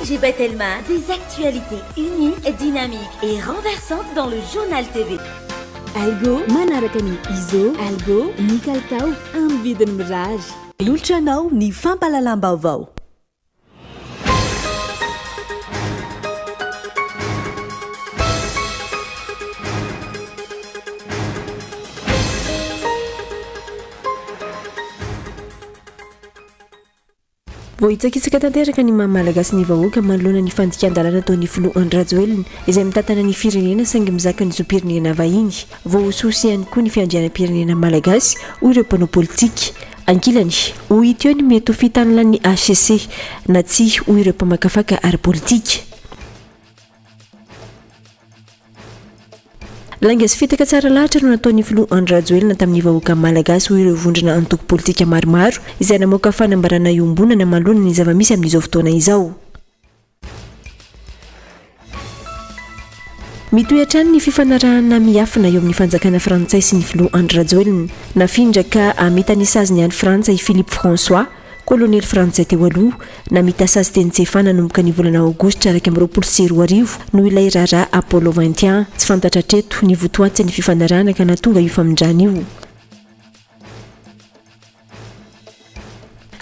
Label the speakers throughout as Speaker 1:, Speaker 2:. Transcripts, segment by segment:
Speaker 1: Najiba Telma, des actualités uniques, dynamiques et renversantes dans le journal TV.
Speaker 2: Algo manarakani Izo, Algo ny kalitao amin'ny vidiny mirage.
Speaker 3: Lolotranao ny fampalalam-baovao.
Speaker 4: Vohitsakitsaka tanteraka ny mahamalagasy ny vahoaka manoloana ny fandikan-dalàna ataon'ny filoha Andry Rajoelina izay mitantana ny firenena saingy mizaka ny zo-pirenena vahiny. Voahososy ihany koa ny fiandrianam-pirenena malagasy hoy ireo mpanao politika. Ankilany hoy ito eo ny mety ho fitanilany HCC na tsy hoy ireo mpamakafaka ara-politika. Langasy fitaka tsara lahatra no nataon'ny filoha Andry Rajoelina tamin'ny vahoaka malagasy hoy ireo vondrona antoko politika maromaro izay namoaka fanambarana iombonana manoloana ny zava-misy amin'izao fotoana izao. Mitohy hatrany ny fifanarahana miafina eo amin'ny fanjakana frantsay sy ny filoha Andry Rajoelina. Nafindraka amita ny saziny any Frantsay Philippe François kolonely frantsay teo aloha namita sazy teny tsefana nanomboka ny volana aogositra 2024 no ilay rara Apollo 21 tsy fantatra treto ny votoatsy ny fifanarahana ka natonga io famindrana io.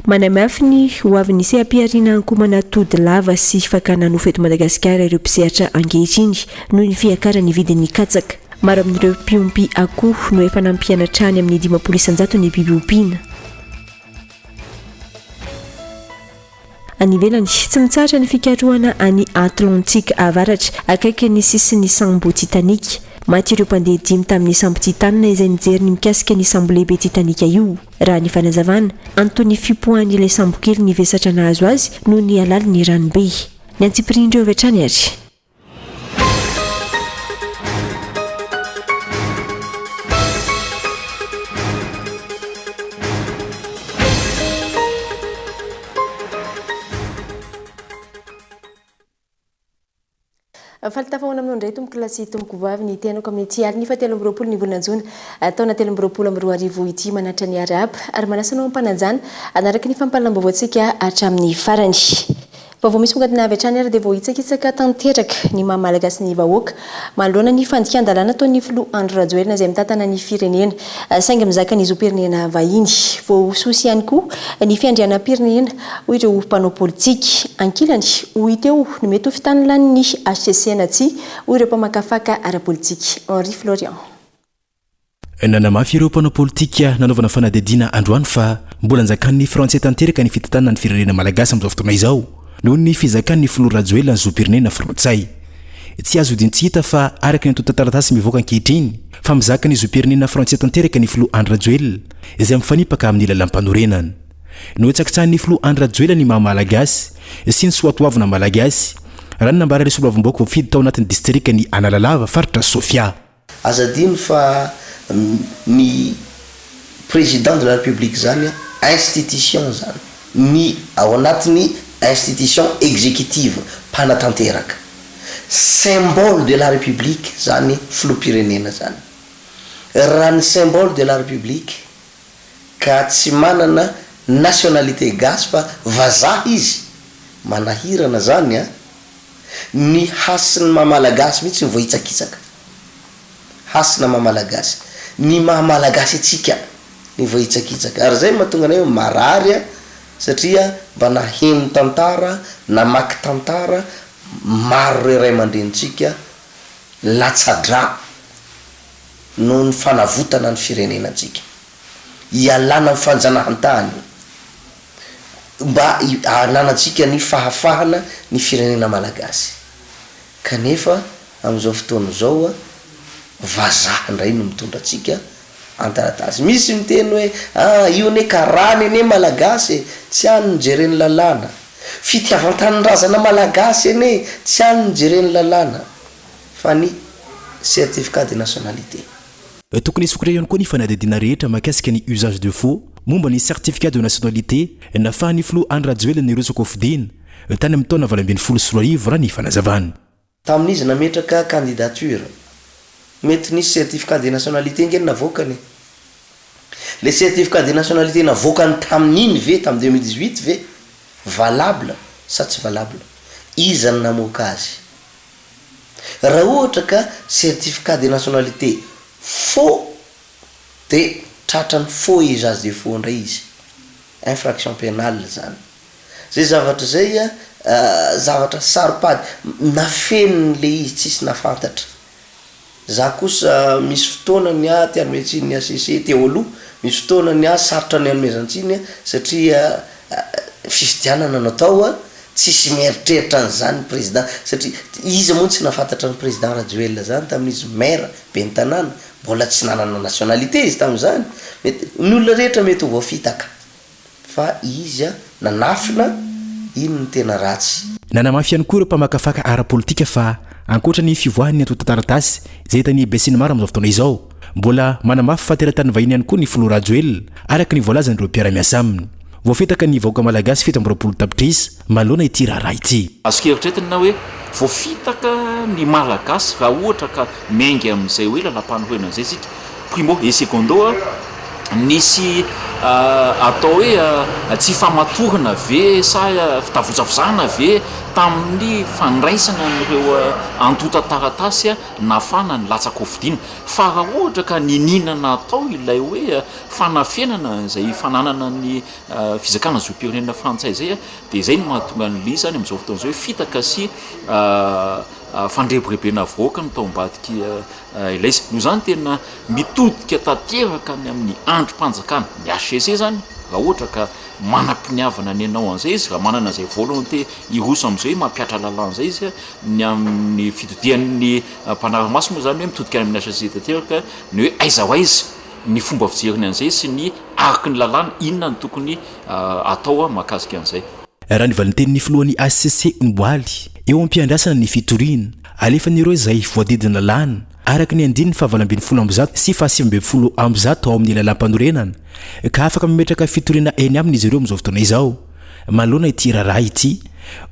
Speaker 4: Manamafy ny ho avy nisy ampiarina ankomana tody lava sy fakana no feto Madagasikara ireo mpisehatra ankehitriny noho ny fiakaran'ny vidin'ny katsaka. Maro amin'ireo mpiompy akoho no efa nampianatrany amin'ny 500 ny biby ompiana. Any ivelany tsy mitsahatra ny fikarohana any Atlantika avaratra akaiky ny sisin'ny sambo Titanic. Maty ireo mpandeha 5 tamin'ny sambo Titane izay nijery ny mikasika ny sambo lehibe Titanic io. Raha ny fanazavana antony fipohan'ilay sambo kely ny vesatra nahazo azy noho ny alali ny ranobe. Ny antsipirindreo avy hatrany ary. Faltafahoana aminao ndray tomboky lasy tomboko vavy ny tenako amin'ny ty aliny fa 7 ny volanjona taona 2024 ity manatra ny araba ary manasanao ampanajana anaraka ny fampalalambavaotsika hatramin'ny farany. Vaovao misy mongadina avy hatrany ary dia voahitsakitsaka tanteraka ny mahamalagasy ny vahoaka manoloana ny fandikan-dalàna ataon'ny filoha Andry Rajoelina izay mitantana ny firenena saingy mizaka ny zo-pirenena vahiny. Voahososy ihany koa ny fiandrianam-pirenena hoy ireo mpanao politika. Ankilany hoy teo ny mety ho fitanilany HCC na tsy hoy ireo mpamakafaka ara-politika. Henri Florian.
Speaker 5: Nanamafy ireo mpanao politika nanaovana fanadihadiana androany fa mbola njakan'ny frantsay tanteraka ny fitantanana ny firenena malagasy amin'izao fotoana izao noho ny fizakan'ny filoha Rajoelina ny zo-pirenena frantsay. Tsy azo dintsy hita fa araka ny tantaratasy mivoaka ankehitriny fa mizaka ny zo-pirenena frantsay tanteraka ny filoha Andry Rajoelina izay mifanipaka amin'ny lalam-panorenana. No tsakitsahan'ny filoha Andry Rajoelina ny mahamalagasy sy ny soatoavina malagasy raha nambara resolo avim-baoko fidy tao anatin'ny distrika ny Analalava faritra Sofia.
Speaker 6: Azadino fa ny président de la République zany institution zany ny ao anatin'ny institution exécutive panatanteraka symbole de la République zany filoham-pirenena zany. Raha ny symbole de la République ka tsy manana nationalité gasy fa vazaha izy manahirana zany ny hasiny mahamalagasy mihitsy ny voahitsakitsaka. Hasina mahamalagasy ny mahamalagasy atsika ny voahitsakitsaka ary zay mahatonga anay marary satria mba naheno tantara namaky tantara maro reray mandrenitsika latsadra no ny fanavotana ny firenenantsika ialana amin'ny fanjanahantany mba ananatsika ny fahafahana ny firenena malagasy. Kanefa amin'izao fotoana izao vazaha ndray no mitondra atsika antaratasy. Misy miteny hoe io ne karany ene malagasy tsy any nijereny lalàna. Fitiavan-tanindrazana malagasy ene tsy any nijereny lalàna fa ny certificat de nationalité.
Speaker 5: Tokony isokray ihany koa ny fanadihadiana rehetra mahakasika ny usage de faux momba ny certificat de nationalité nafahan'ny filoha Andry Rajoelina ny resaka fidina tany amin'ny taona 2024 raha ny fanazavana.
Speaker 6: Tamin'izy nametraka candidature mety nisy certificat de nationalité ngeny navokany. Le certificat de nationalité navokany tamin'iny ve tamin'ny 2018 ve valable sa tsy valable. izy ny namoaka azy. Raha ohatra ka certificat de nationalité faux de tratrany faux usage de faux ndray izy, infraction pénale zany. Zay zavatra zay zavatra saropady nafeniny le izy tsisy nafantatra. Za kosa misy fotoana ny aty armetsiny ny ACC teo aloha, misy fotoana ny sarotra ny armezantsiny satria fifidianana natao tsisy mieritreritra an'izany président satria izy moa tsy nafantatra ny président Rajoelina zany tamin'izy maire ben'ny tanàna, mbola tsy nanana nationalité izy tamin'izany. Mety ny olona rehetra mety ho voafitaka fa izy nanafina ino ny tena ratsy.
Speaker 5: Nanamafy ihany koa ireo mpamakafaka ara-politika fa ankoatra ny fivoahany atota taratasy izay tany Besina Mara amin'izao fotoana izao, mbola manamafy fa teratany vahiny ihany koa ny Filo Rajoelina araka ny voalazany ireo mpiara-miasa aminy. Voafitaka ny vahoaka malagasy 17 tapitrisa malona ity raharaha ity.
Speaker 7: Azo-kevitretina hoe voafitaka ny malagasy raha ohatra ka mengy amin'izay hoe lalam-panorenana izay sika. Primo et secondo nisy atao hoe tsy famatorana ve sa fitavozavozana ve tamin'ny fandraisana n'ireo antota taratasy nafana ny latsaka ovidina. Fa raha ohatra ka nininana atao ilay hoe fanafenana izay fananana ny fizakana zoam-pirenena frantsay zay dia zay no mahatonga ny zany amin'izao fotoana izao hoe fitaka sy fandrebirebena voaka ny tao ambadiky ilay izy. Noho zany tena mitodika tanteraka ny amin'ny androm-panjakana ny HCC zany raha ohatra ka manam-piniavana ny anao an'izay izy, raha manana izay volonté iroso amin'izay mampiatra lalàn'izay izy ny amin'ny fitodian'ny mpanara-maso moa zany hoe mitodika any amin'ny HCC tanteraka ny hoe aiza ho aiza ny fomba fijeriny an'izay sy ny araky ny lalàna inona ny tokony atao mahakasika an'izay.
Speaker 5: Raha ny valintenin'ny filohan'ny HCC Mboaly eo am-piandrasana ny fitoriana alefan'ireo izay voadidina lalàna araka ny 9/20 sy 5/20 ao amin'ny lalam-panorenana ka afaka mimetraka fitoriana eny amin'izy ireo amin'izao fotoana izao. Malona ity raharaha ity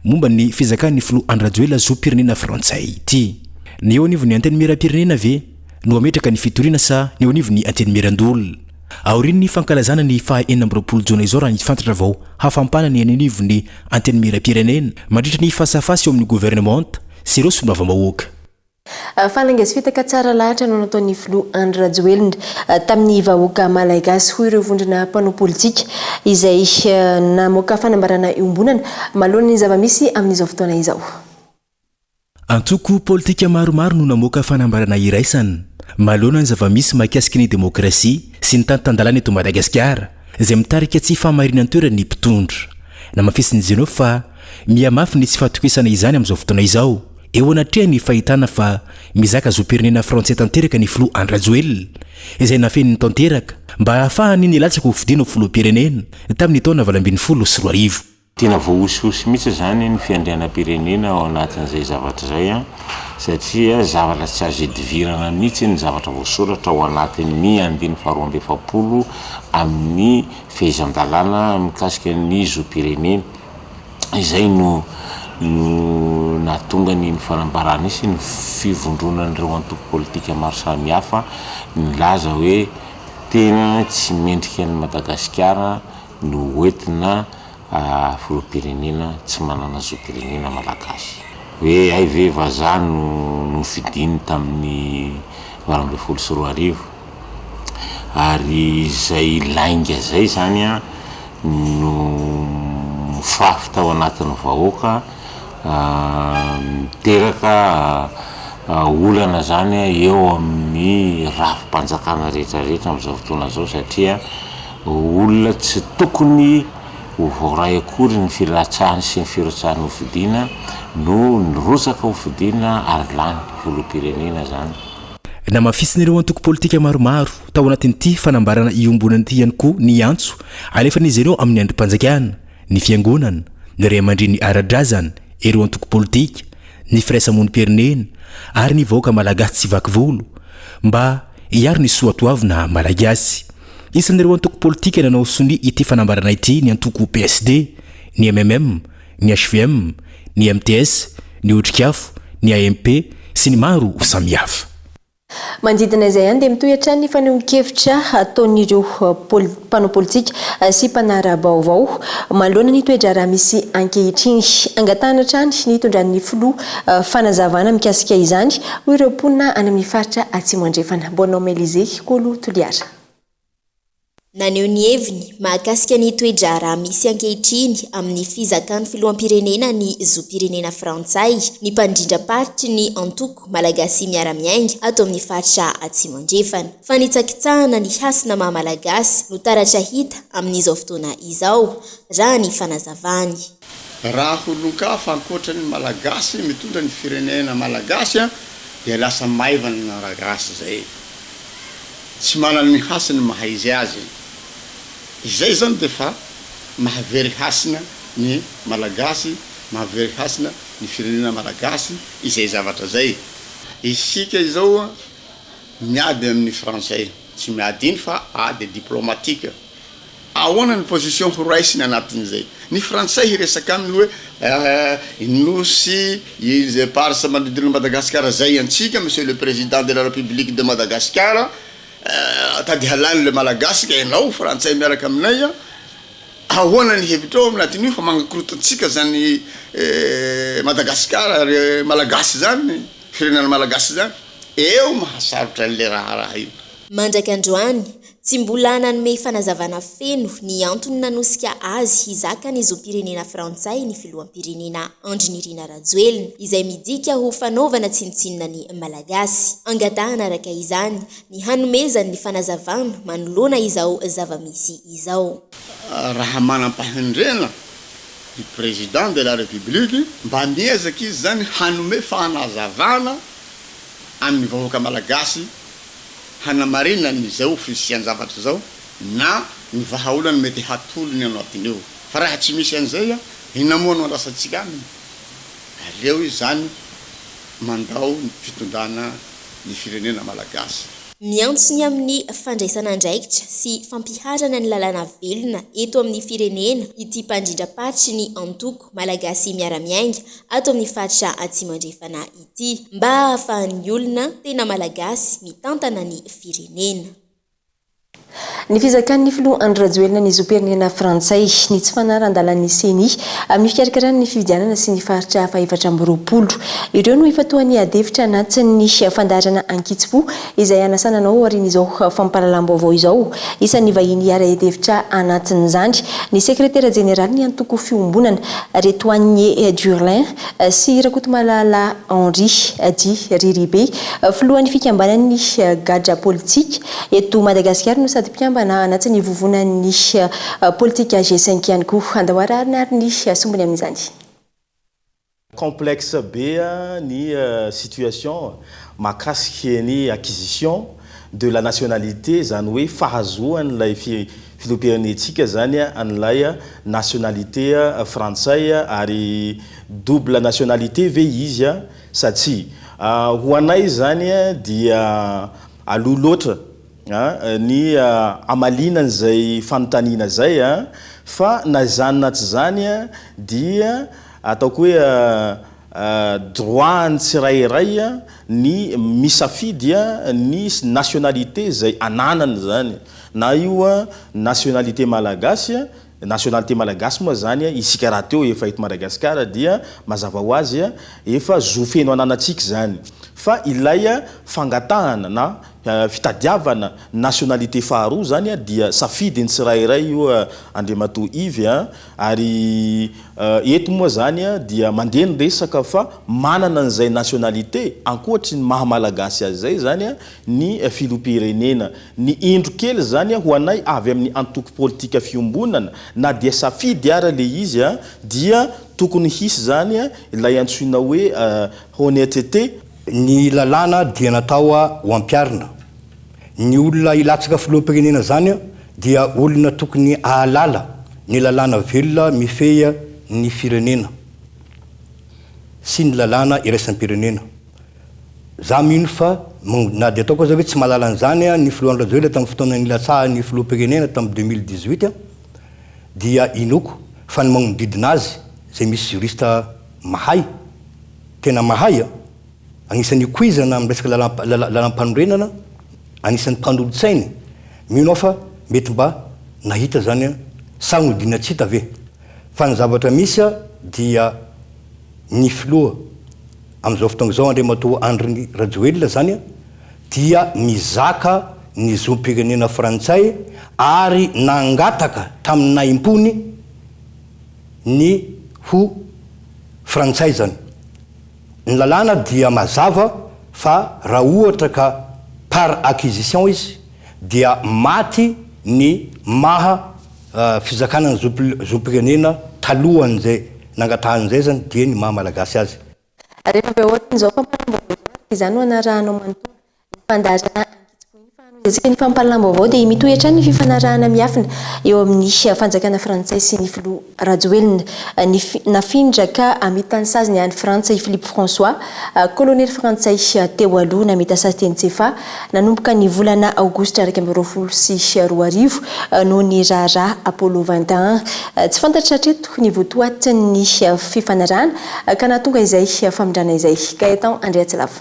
Speaker 5: momba ny fizakan'ny Filo Rajoelina zoam-pirenena frantsay ity. Ny eo anivon'ny anteny miram-pirenena ve no ametraka ny fitoriana sa ny eo anivon'ny anteny miran-dola. Aoriny ny fankalazana ny faha 4 jona izao raha nifantatra vao hafampana ny anivon'ny anteny miram-pirenena mandritra ny fasafasy eo amin'ny gouvernement sy ireo sombava-mahoaka.
Speaker 4: Falanges fitaka tsara lahatra no nataon'ny Filo Rajoelina tamin'ny vahoaka malagasy ho ireo vondrona mpanao politika izay namoaka fanambarana iombonana malohana ny zava-misy amin'izao fotoana izao.
Speaker 5: Antoko politika maromaro no namoaka fanambarana iraisana malohana ny zava-misy mahakasiky ny demokrasia sy ny tantan-dalàna eto Madagasikara izay mitarika tsy fahamarinana toerana ny mpitondra. Namafisin'izy ireo fa mihamafy ny tsy fahatokisana izany amin'izao fotoana izao. Eo anatreha ny fahitana fa mizaka zoam-pirenena frantsay tanteraka ny Filo Rajoelina izay nafeniny tanteraka mba ahafahany ny latsaka ho fidina ho filoham-pirenena tamin'ny taona 2024.
Speaker 8: Tena voahosihosy mihitsy zany ny fiandrianam-pirenena ao anatin'izay zavatra zay satria zavatra tsy azo idivirana mihitsy ny zavatra voasoratra ao anatin'ny 2/20 amin'ny fehezan-dalàna mikasika ny zoam-pirenena. Izay no natonga ny fanambarana sy ny fivondronan'ireo antoko politika maro samihafa nilaza hoe tena tsy mendrika ny Madagasikara no hoentina filoham-pirenena tsy manana zoam-pirenena malagasy. Hoe ay ve vazaha no fidiny tamin'ny 2024 ary izay lainga zay zany no mifafi tao anatin'ny vahoaka miteraka olana zany eo amin'ny rafim-panjakana rehetrarehetra amin'izao fotoana zao satria olona tsy tokony ho voaray akory ny filatsahany sy ny firotsahany hofidiana no nirosaka hofidiana ary lany filoham-pirenena zany.
Speaker 5: Namafisina ireo antoko politika maromaro tao anatin'ity fanambarana iombonana ity ihany koa ny antso alefan'izy ireo amin'ny andrim-panjakana, ny fiangonana, ny ray aman-dreny ara-drazana, ireo antoko politika, ny firaisamonim-pirenena ary ny vahoaka malagasy tsy vaky volo mba hiaro ny soatoavina malagasy. Isan'ireo antoko politika nanao soni ity fanambarana ity ny antoko PSD, ny MMM, ny HVM, ny MTS, ny Otrikafo, ny AMP sy ny maro samihafa.
Speaker 4: Manodidina izay ihany dia mitohatra ny fanehoan-kevitra ataon'ireo mpanao politika sy mpanara-baovao manoloana ny toetra raha misy ankehitriny. Angatahana hatrany ny hitondran'ny filoha fanazavana mikasika izany ho ireo mponina any amin'ny faritra Atsimo andrefana. Bonhomme Élisée Kolo Toliara.
Speaker 1: Naneho ny heviny mahakasika ny toetra raha misy ankehitriny amin'ny fizakan'ny filoham-pirenena ny zoam-pirenena frantsay ny mpandrindra-paritry ny antoko malagasy miara-miainga ato amin'ny faritra Atsimo andrefana. Fanitsakitsahana ny hasina maha-malagasy no taratra hita amin'izao fotoana izao raha ny fanazavany.
Speaker 9: Raha holonka fa ankoatran'ny malagasy mitondra ny firenena malagasy dia lasa maivana ny malagasy zay. Tsy manana ny hasina mahay izy azy. Izay zany dia fa mahavery hasina ny malagasy, mahavery hasina ny firenena malagasy izay zavatra zay. Isika izao miady amin'ny frantsay, tsy miady iny fa ady diplomatique. Ahoana ny position ho raisiny anatin'izay. Ny frantsay hiresaka aminy hoe nosy ils parlent manodidina Madagascar zay antsika monsieur le président de la République de Madagascar. Tady halany le malagasy ka ianao frantsay miaraka aminay ahoana ny hevitra ao anatin'io fa mangakorotantsika zany Madagascar malagasy zany firenena malagasy zany eo mahasarotra an'le raha io.
Speaker 1: Mandraka androany tsy mbola nanome fanazavana feno ny antony nanosika azy hizaka ny zoam-pirenena frantsay ny filoham-pirenena Andry Nirina Rajoelina izay midika ho fanaovana tsinitsinina ny malagasy. Angatahana araka izany ny hanomezany ny fanazavana manoloana izao zava-misy izao.
Speaker 9: Raha manam-pahendrena ny président de la République mba miezaka izy zany hanome fanazavana amin'ny vahoaka malagasy hanamarina ny zao fisiany zavatra zao na ny vahaolana mety hatolony anatin'io. Fa raha tsy misy an'izay inamoana andrasantsika aminy. Aleo izy zany mandao ny fitondrana ny firenena malagasy.
Speaker 1: Miantsony amin'ny fandraisana andraikitra sy fampiharana ny lalàna velona eto amin'ny firenena ity mpandrindra-paritry ny antoko malagasy miara-miainga ato amin'ny faritra Atsimo andrefana ity mba ahafahan'ny olona tena malagasy mitantana ny firenena.
Speaker 4: Ny fizakan'ny filoha Andry Rajoelina ny zoam-pirenena frantsay ny tsy fanaran-dalan'ny CENI amin'ny fikarakarana ny fividianana sy ny faritra faha-efatra amby roapolo. Ireo no ifatoan'ny adefitra anatin'ny fandaharana Ankitsipo izay anasananao arin'izao fampahalalam-baovao izao. Isan'ny vahiny ara-hedevitra anatin'izany ny sekretera jeneraly ny antoko fiombonana Retoigné Durlin sy Rakotomalala Henri Di Riribe filohan'ny fikambanan'ny gadra politika eto Madagasikara no sady mpiambana anatin'ny vovonan'ny politika G5 ihany koa andahoararina ary ny sombony amin'izany.
Speaker 10: Complexe be ny situation mahakasika ny acquisition de la nationalité zany hoe fahazoan'ilay filoham-pirenentsika zany an'ilay nationalité frantsay ary double nationalité ve izy satria ho anay zany dia aloha loatra ny amalinana zay fanontaniana zay fa nazanona tsy zany dia ataoko hoe droit ny tsirairay ny misafidy ny nationalité zay ananany zany na io nationalité malagasy. Nationalité malagasy moa zany isika raha teo efa eto Madagasikara dia mazava ho azy efa zofeno ananatsika zany fa ilay fangatahana na fitadiavana nationalité faharoa zany dia safidy ny tsirairay io Andriamatoa Ivy ary eto moa zany dia mandeha ny resaka fa manana an'izay nationalité ankoatry ny mahamalagasy azy zay zany ny filoham-pirenena ny indro kely zany ho anay avy amin'ny antoko politika fiombonana na dia safidy ara le izy dia tokony hisy zany ilay antsoina hoe honnêteté.
Speaker 11: Ny lalàna dia natao ho ampiarina. Ny olona ilatsaka filoham-pirenena zany dia olona tokony ahalala ny lalàna velona mifehy ny firenena sy ny lalàna iraisany pirenena. Za mino fa na dia ataoko hoe tsy mahalala an'izany ny filoha Andry Rajoelina tamin'ny fotoana nilatsahany filoham-pirenena tamin'ny 2018 dia inoko fa ny magnodidina azy zay misy juriste mahay tena mahay agnisan'ny koizana amin'ny resaka lalam-panorenana anisan'ny mpandolo-tsainy mino fa mety mba nahita zany sagnodina tsy hita ve fa ny zavatra misy dia ny filoha amin'izao fotoana izao Andriamatoa Andry Rajoelina zany dia mizaka ny zom-pirenena frantsay ary nangataka tamin'ny naimpony ny ho frantsay zany. Ny lalàna dia mazava fa raha ohatra ka par acquisition izy dia maty ny maha fizakana ny zom-pirenena talohan'izay nangatahan'izay zany dia ny maha malagasy azy.
Speaker 4: Rehefa avy ohatran'izao fampahalalam-baovao izany no anarahana manontolo ny fandarana ny fampahalalam-baovao dia mitoetra ny fifanarahana miafina eo amin'ny fanjakana frantsay sy ny filoha Rajoelina nafindraka amitan'ny sazy ny any Frantsa i Philippe François colonel frantsay teo aloha namita sazy teny tsefa nanomboka ny volana aogositra 2024 noho ny raharaha Apollo 21 tsy fantatra hatreto ny votoaty ny fifanarahana ka nahatonga izay famindrana izay Gaëtan Andriatsilavo.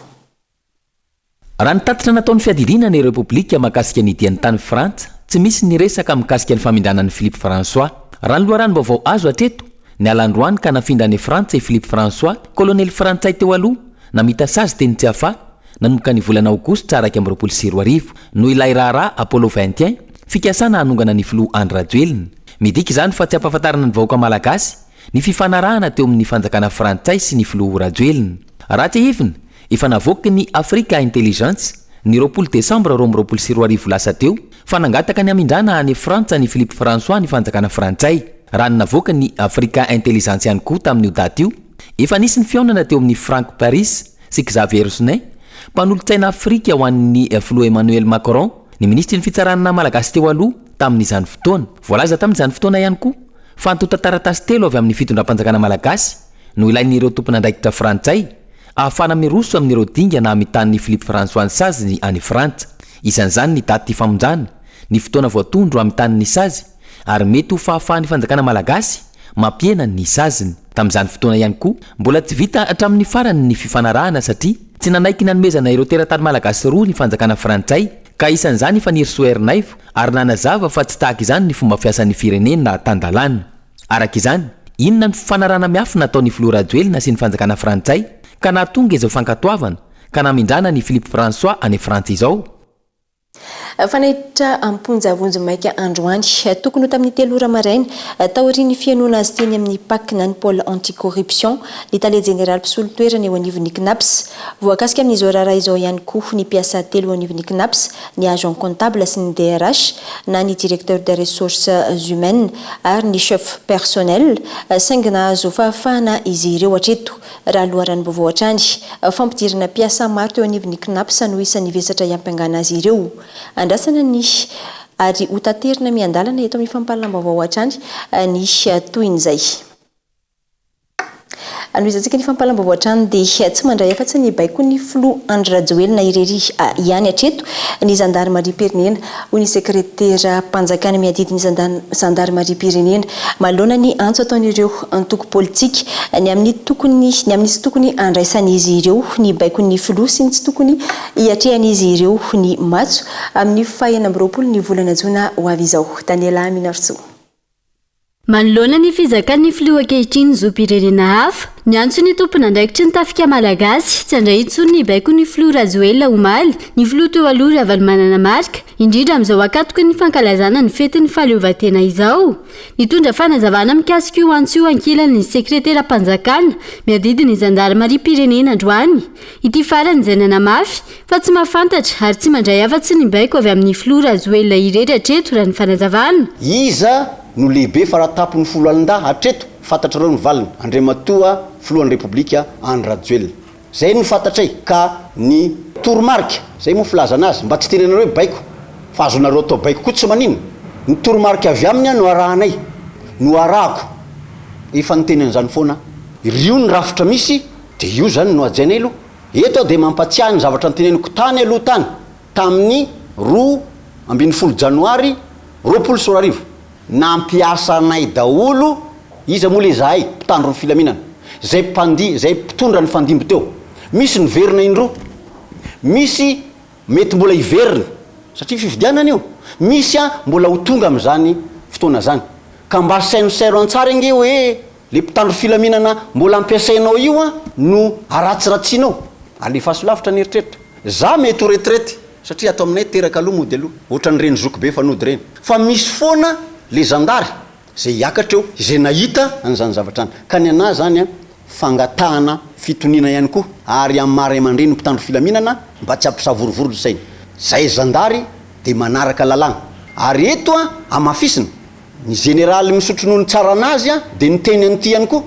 Speaker 12: Raha ny tatitra nataon'ny fiadilina ny Repoblika mahakasika ny dian'ny tany Frantsa, tsy misy ny resaka mikasika ny famindranan'ny Philippe François. Raha ny loharano vaovao azo hatreto, ny alandroany ka nafindra ny Frantsa i Philippe François, kolonely frantsay teo aloha, namita sazy teny tsy hafa, nanomboka ny volana aogositra 2024 no ilay raharaha Apollo 21, fikasana hanongana ny filoha Andry Rajoelina. Midika izany fa tsy ampahafantarana ny vahoaka malagasy ny fifanarahana teo amin'ny fanjakana frantsay sy ny filoha Rajoelina. Raha tsy hivina, efa navoaka ny Africa Intelligence ny 20 Desambra 2024 lasa teo fa nangataka ny amindrana any Frantsa ny Philippe François ny fanjakana frantsay. Raha navoaka ny Africa Intelligence ihany koa tamin'io daty io, efa nisy ny fionana teo amin'ny Franck Paris sy Xavier Roussenet, mpanolontsaina Afrika ho an'ny filoha Emmanuel Macron, ny ministry ny fitsarana malagasy teo aloha tamin'izany fotoana. Voalaza tamin'izany fotoana ihany koa fa nitota taratasy telo avy amin'ny fitondram-panjakana malagasy no ilain'ireo tompon'andraikitra frantsay ahafana miroso amin'ireo dinga na amitan'ny Philippe François ny saziny any Frantsa. Isan'izany ny daty famonjana, ny fotoana voatondro amitan'ny sazy ary mety ho fahafahan'ny fanjakana malagasy mampiena ny saziny. Tamin'izany fotoana ihany koa mbola tsy vita hatramin'ny farany ny fifanarahana satria tsy nanaiky nanomezana ireo teratany malagasy roa ny fanjakana frantsay ka isan'izany efa nierisoerinaivo ary nanazava fa tsy tahaka izany ny fomba fiasan'ny firenena tan-dalàna. Araka izany, inona ny fifanarahana miafina ataon'ny filoha Rajoelina sy ny fanjakana frantsay ka nahatonga izao fankatoavana ka namindrana ny Philippe François any Frantsa izao.
Speaker 4: Fanahitra amponjavonjo maika androany tokony ho tamin'ny 3 ora maraina taorian'ny fianoana azy teny amin'ny PAC na ny pôle anticorruption ny tale général mpisolo toerana eo anivon'ny CNAPS voakasika amin'izao raharaha izao ihany koa ny mpiasa telo eo anivon'ny CNAPS ny agent comptable sy ny DRH na ny directeur des ressources humaines ary ny chef personnel saingy nahazo fahafahana izy ireo hatreto raha loharano vaovao hatrany fampidirana mpiasa maro teo anivon'ny CNAPS no isan'ny vesatra hiampiangana azy ireo. Andrasana ny ary hotaterina miandalana eto amin'ny fampahalalam-baovao hatrany ny toin'izay. Anoizatsika ny fampahalalam-baovao hatrany dia tsy mandray afa-tsy ny baiko ny filoha Andry Rajoelina irery ihany hatreto ny Gendarmerie Pirenena hoy ny sekretera mpanjakana miadidy ny Gendarmerie Pirenena manoloana ny antso ataon'ireo antoko politika ny amin'ny tsy tokony andraisan'izy ireo ny baiko ny filoha sy ny tsy tokony hiatrehan'izy ireo ny matso amin'ny 20 ny volana Jona ho avy izao. Daniela Minarso.
Speaker 13: Manoloana ny fizakan'ny filoha ankehitriny zom-pirenena hafa, ny antso ny tompon'andraikitry ny tafika malagasy tsy handray intsony ny baiko ny filoha Rajoelina omaly ny filoha teo aloha Ravalomanana marika indrindra amin'izao akatoky ny fankalazana ny fetin'ny fahaleovantena izao. Nitondra fanazavana mikasika io antso io ankilany ny sekretera mpanjakana miadidy ny Gendarmerie Pirenena androany. Ity farany izay nanamafy fa tsy mahafantatra ary tsy mandray afa-tsy ny baiko avy amin'ny filoha Rajoelina irery hatreto raha ny fanazavana.
Speaker 14: Iza no lehibe fa raha tapon'ny folo alin-dahy hatreto fantatra reo ny valiny Andriamatoa filohan'ny Repoblika Andry Rajoelina. Zay no fantatray ka ny toromarika zay moa filazana azy mba tsy tenenareo hoe baiko fa azonareo atao baiko koa tsy manino. Ny toromarika avy aminy no arahanay no arahako efa nitenen'izany foana rio ny rafitra misy dia io zany no ajainay aloha. Eto dia mampatsiahy ny zavatra niteneniko tany aloha tany tamin'ny 20 Janoary 2024 nampiasa anay daholo iza moa le zahay mpitandro ny filaminana zay mpitondra ny fandimby teo misy niverina indroa misy mety mbola hiverina satria fividianana io misy a mbola ho tonga am'zany fotoana zany ka mba sainosairo antsara inge hoe le mpitandro filaminana mbola ampiasainao io a no aratsiratsianao alefaso lavitra ny eritreritra za mety ho retraite satria atao aminay teraka aloha mody aloha ohatra ny reny zoky be fanody reny fa misy foana le zandary zay hiakatra eo zay nahita an'zany zavatra any ka ny ana zany a fangatahana fitonina ihany koa ary amin'ny mara aman-dreny mpitandro filaminana mba tsy ampisavorovoro sainy zay zandary de manaraka lalàna ary eto a amafisina ny generaly misotronony tsara anazy a de nyteny an'ity ihany koa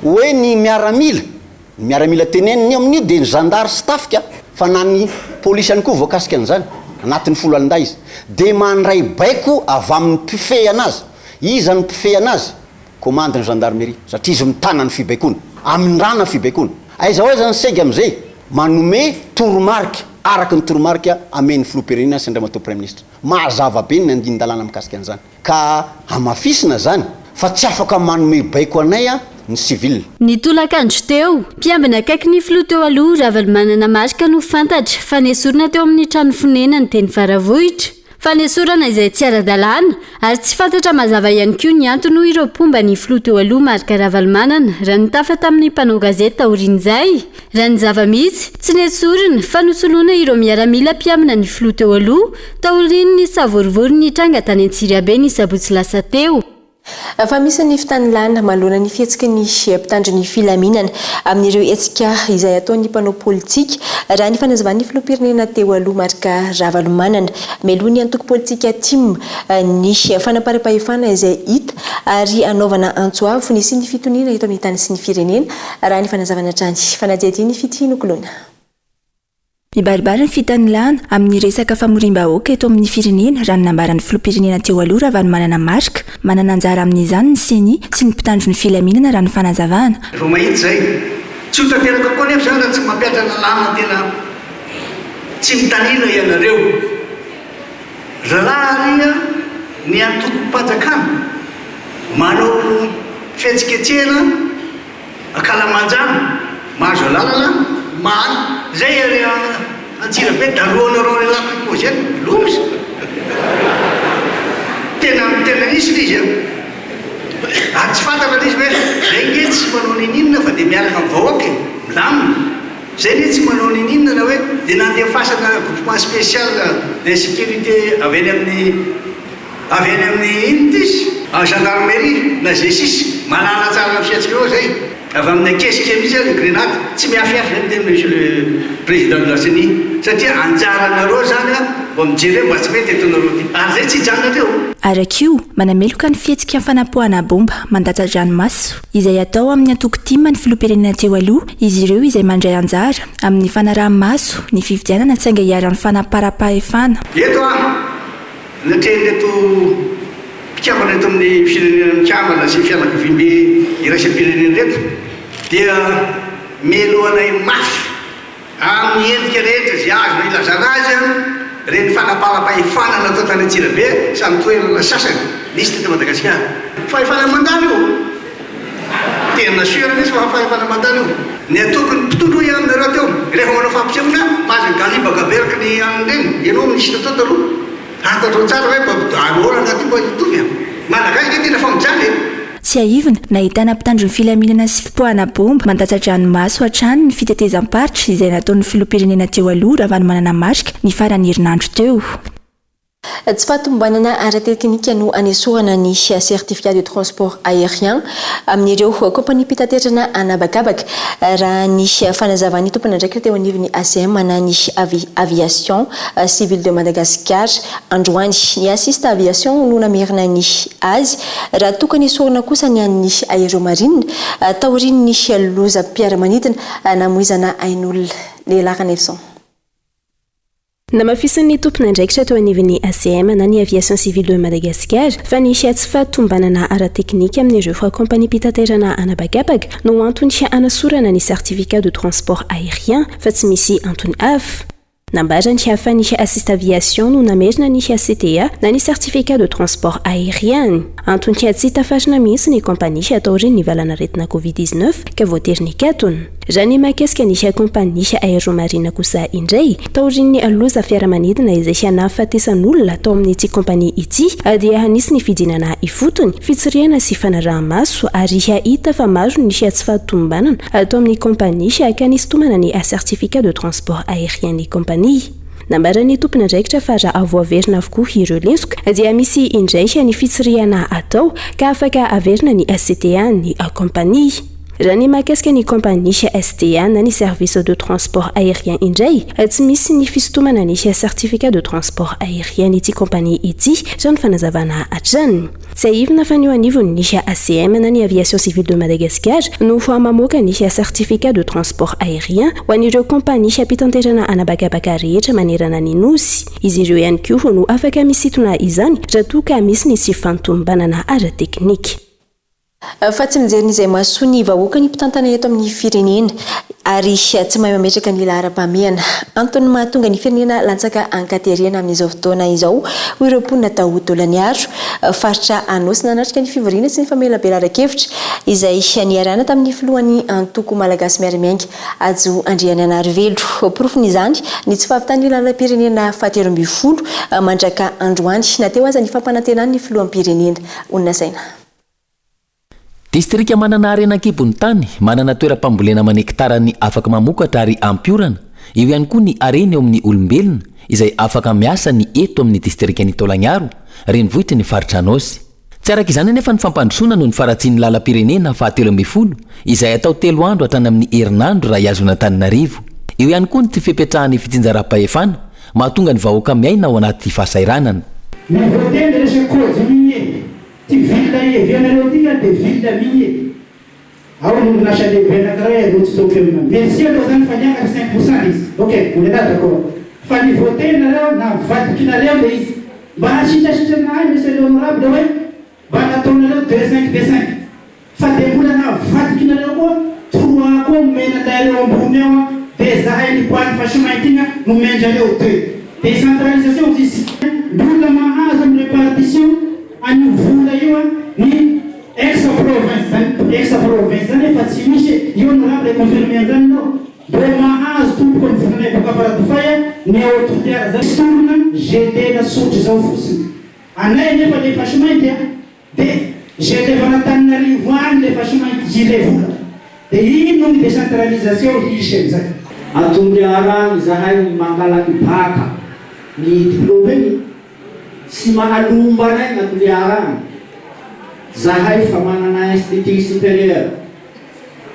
Speaker 14: hoe ny miaramila teneniny amin'io de ny zandary sy tafika fa na ny polisy ihany koa voakasika an'zany anatin'ny folo alinday izy de mandray baiko avy amin'ny mpifey anazy iza ny mpifey anazy commande ny gendarmerie satria izy mitana ny fibaikona amin'ny rana fibaikona aiza hoe zany sega am'izay manome toromarika araky ny toromarika amen'ny filoam-pirenena sy andriamato premier ministre mahazava be ny andiny-dalàna mikasika an'izany ka amafisina zany fa tsy afaka manome baiko anay a ny civil
Speaker 13: ny tolakandro teo mpiambina akaiky ny filoha teo aloha raha manana marika no fantatra fa nesorina teo amin'ny trano fonena ny teny varavohitra fa nesorana izay tsy ara-dalàna ary tsy fantatra mazava ihany koa ny antony ho ireo pomba ny filoha teo aloha marika Ravalomanana raha nitafa tamin'ny mpanao gazety taorian'izay raha ny zava-misy tsy nesorina fa nosoloana ireo miaramila mpiambina ny filoha teo aloha taoriany ny savorivory ny tranga tany Antsirabe ny sabotsy lasa teo
Speaker 4: fa misy ny fitanilana malona ny fihetsika ny mpitandro ny filaminana amin'ireo hetsika izay ataon'ny mpanao politika raha ny fanazavan'ny filoham-pirenena teo aloha marika Ravalomanana meloha ny antoko politika tim ny fanaparam-pahefana izay hita ary anaovana antsoavo ny sy ny fitoniana eto amin'ny tany sy ny firenena raha ny fanazavana trany fanadiadiany fitianokolona
Speaker 15: mibaribary ny fitanilana amin'ny resaka famorim-bahoaka eto amin'ny firenena raha nambaran'ny filoham-pirenena teo aloha Ravalomanana marika manana anjara amin'izany ny seny sy ny mpitandro ny filaminana raha ny fanazavana
Speaker 16: vao mahita zay tsy ho tanteraka koa nefa zany raha tsy mampiatra lalàna tena tsy mitanila ianareo raharia ny antoko-panjakana manao fihetsiketsehana akalamanjana mahazo alalana maany zay ary Antsirabe daroanareo relaka pozeny lomisy tena nisy izy tsy fantatra izy hoe zay nge tsy manao ninina fa de miaraka amin'ny vahoaka milamina zay ne tsy manao ninina na hoe de nandefasana groupement spécial de sécurité avy any amin'ny intis gendarmerie na zesisy manana tsara fiatsika eo zay avy amin'ny akesika misy ny grenade tsy miafiafy zany teny monsieur le président de la CENI satria anjaranareo zany vao mijery mba tsy mety etonareo ty ary zay tsy hijanona teo
Speaker 15: arak'io manameloka ny fihetsika ny fanapohana bomba mandatsa-dranomaso izay atao amin'ny antoko timma ny filoham-pirenena teo aloha izy ireo izay mandray anjara amin'ny fanaraha-maso ny fividianana tsy anga hiaran'ny fanapara-pahefana
Speaker 16: eto a natreny reto mpikambana eto amin'ny firenena mikambana sy fianakavimbe iraisam-pirenena reto dia melohanay mafy amin'ny endrika rehetra zay azo ilazana azy reny fanapara-pahefana natao tany Antsirabe samy toerana sasany nisy teto Madagasikara fahefana mandalo io tena suirana izy fa fahefana mandalo io ny atokony mpitondro ihany aminareo teo rehefa manao fampisehoana mahazo galibagaberaka ny an'ireny ianao nisy natao taloha fantatrao tsara hoe alorana ty mba hitovy malagasy tena famijany
Speaker 15: tsy aivina nahitana mpitandro ny filaminana sy fipoahana bomba mandatsa-dranomaso hatrany ny fitetezam-paritra izay nataon'ny filoham-pirenena teo aloha Ravalomanana marika ny farany herinandro teo
Speaker 4: tsy fahatombanana ara-teknika no anesorana ny certificat de transport aérien amin'ireo kompagnie mpitaterana anabakabaka raha ny fanazavan'ny tompona ndraiky teo anivon'ny ACM na ny aviation civile de Madagascar androany ny assiste aviation no namerina ny azy raha tokony esorana kosa ny an'ny aéromarine taorian'ny loza mpiara-manidina namoizana ain'olona lehilahy Nelson
Speaker 17: namafisan'ny tompon'andraikitra teo anivon'ny ACM na ny aviation civile de Madagascar fa nisy tsy fahatombanana ara-teknika amin'ireo kompagnie mpitaterana anabakabaka no antony anasorana ny certificat de transport aérien fa tsy misy antony hafa nambara ny hafa nisy assist aviation no namerina nisy ACTA na ny certificat de transport aérien antony tsy tafarina mihitsy ny kompania atao reny nivalana retina covid-19 ka voatery nikatona raha ny makasika nisy kompania aéromarine kosa indray taorin'ny aloza fiaramanidina izay hanafatesan'olona tao amin'ny ity kompania ity dia hanisy ny fidinana ifotony fitsiriana sy fanaraha-maso ary hahita fa maro nisy tsy fahatombanana atao amin'ny kompania ka nisy tomana ny certificat de transport aérien ny kompania nambara ny tompona ndraikitra fa raha avoaverina avokoa ireo lensoka dia misy indraika ny fitsiriana atao ka afaka averina ny ACTA ny kompania raha ny makasika ny kompania STA na ny service de transport aérien indray tsy misy ny fisotomana ny certificat de transport aérien ity kompania ity raha ny fanazavana atraniny tsy aivina fa ny eo anivony nisy ACM na ny aviation civile de Madagascar no mamoaka ny certificat de transport aérien ho an'ireo kompania ampitanterana anabakabaka rehetra manerana ny nosy izy ireo ihany koa no afaka misitona izany raha toa ka misy ny tsy fantombanana ara-teknika.
Speaker 4: Fa tsy mijery izay mahasoa ny vahoaka ny mpitantana eto amin'ny firenena ary tsy mahay mametraka ny laharam-pahamehana antony mahatonga ny firenena latsaka ankaterena amin'izao fotoana izao ho ireo mponina tao Dolaniaro faritra Anosy natrika ny fivoriana sy ny famelabelara-kevitra izay niarahana tamin'ny filohan'ny antoko malagasy miaramiainga Ajo Andriananarivelo porofon'izany ny tsy fahavitany lalam-pirenena fahatelo ambin'ny folo mandraka androany nateo aza ny fampanantenan'ny filoham-pirenena Onasaina.
Speaker 12: Distrika manana arenan-kibony tany manana toeram-pambolena manektarany afaka mamokatra ary ampiorana eo ihany koa ny arena eo amin'ny olombelona izay afaka miasa ny eto amin'ny distrikany Tolagnaro renivohitra ny faritra Anosy. Tsy araka izany nefa ny fampandrosoana no ny faratsian'ny lalam-pirenena fahatelo ambin'ny folo izay atao 3 andro hatrany amin'ny herinandro raha iazona Antananarivo. Eo ihany koa ny tsy fipetrahan'ny fitsinjaram-pahefana mahatonga ny vahoaka miaina ao anaty fahasairanana.
Speaker 18: Ville viennent de ville minier. Alors nous l'achat des vénéraires d'autres documents. Mais si on a fait 5%, ok, vous êtes d'accord. Fallait voter na vote qui n'a l'air de bah si j'achète na monsieur l'honorable ouais bah la tonne là 25 fallait vous na vote qui n'a l'air quoi 3 comme mais na d'ailleurs on boumé des ailes point fashion matinga nous menjale au deux décentralisation ici nous la mahazam répartition a ny vola io ny ex-province zany efa tsy misy io honorable confirmé an'izany nao mbo mahazo tompoko ny volana boka faradofay ny autoritaire zany sorona GD nasotry zao fotsiny anay nefa le fashimainty de GD Antananarivo any le fashimainty jile vola de ino ny décentralisation hisy am'izay
Speaker 19: atondiarany zahay mangalaky baka ny diplôme iny si mahalomba nay natoliarana zahay fa manana institut supérieur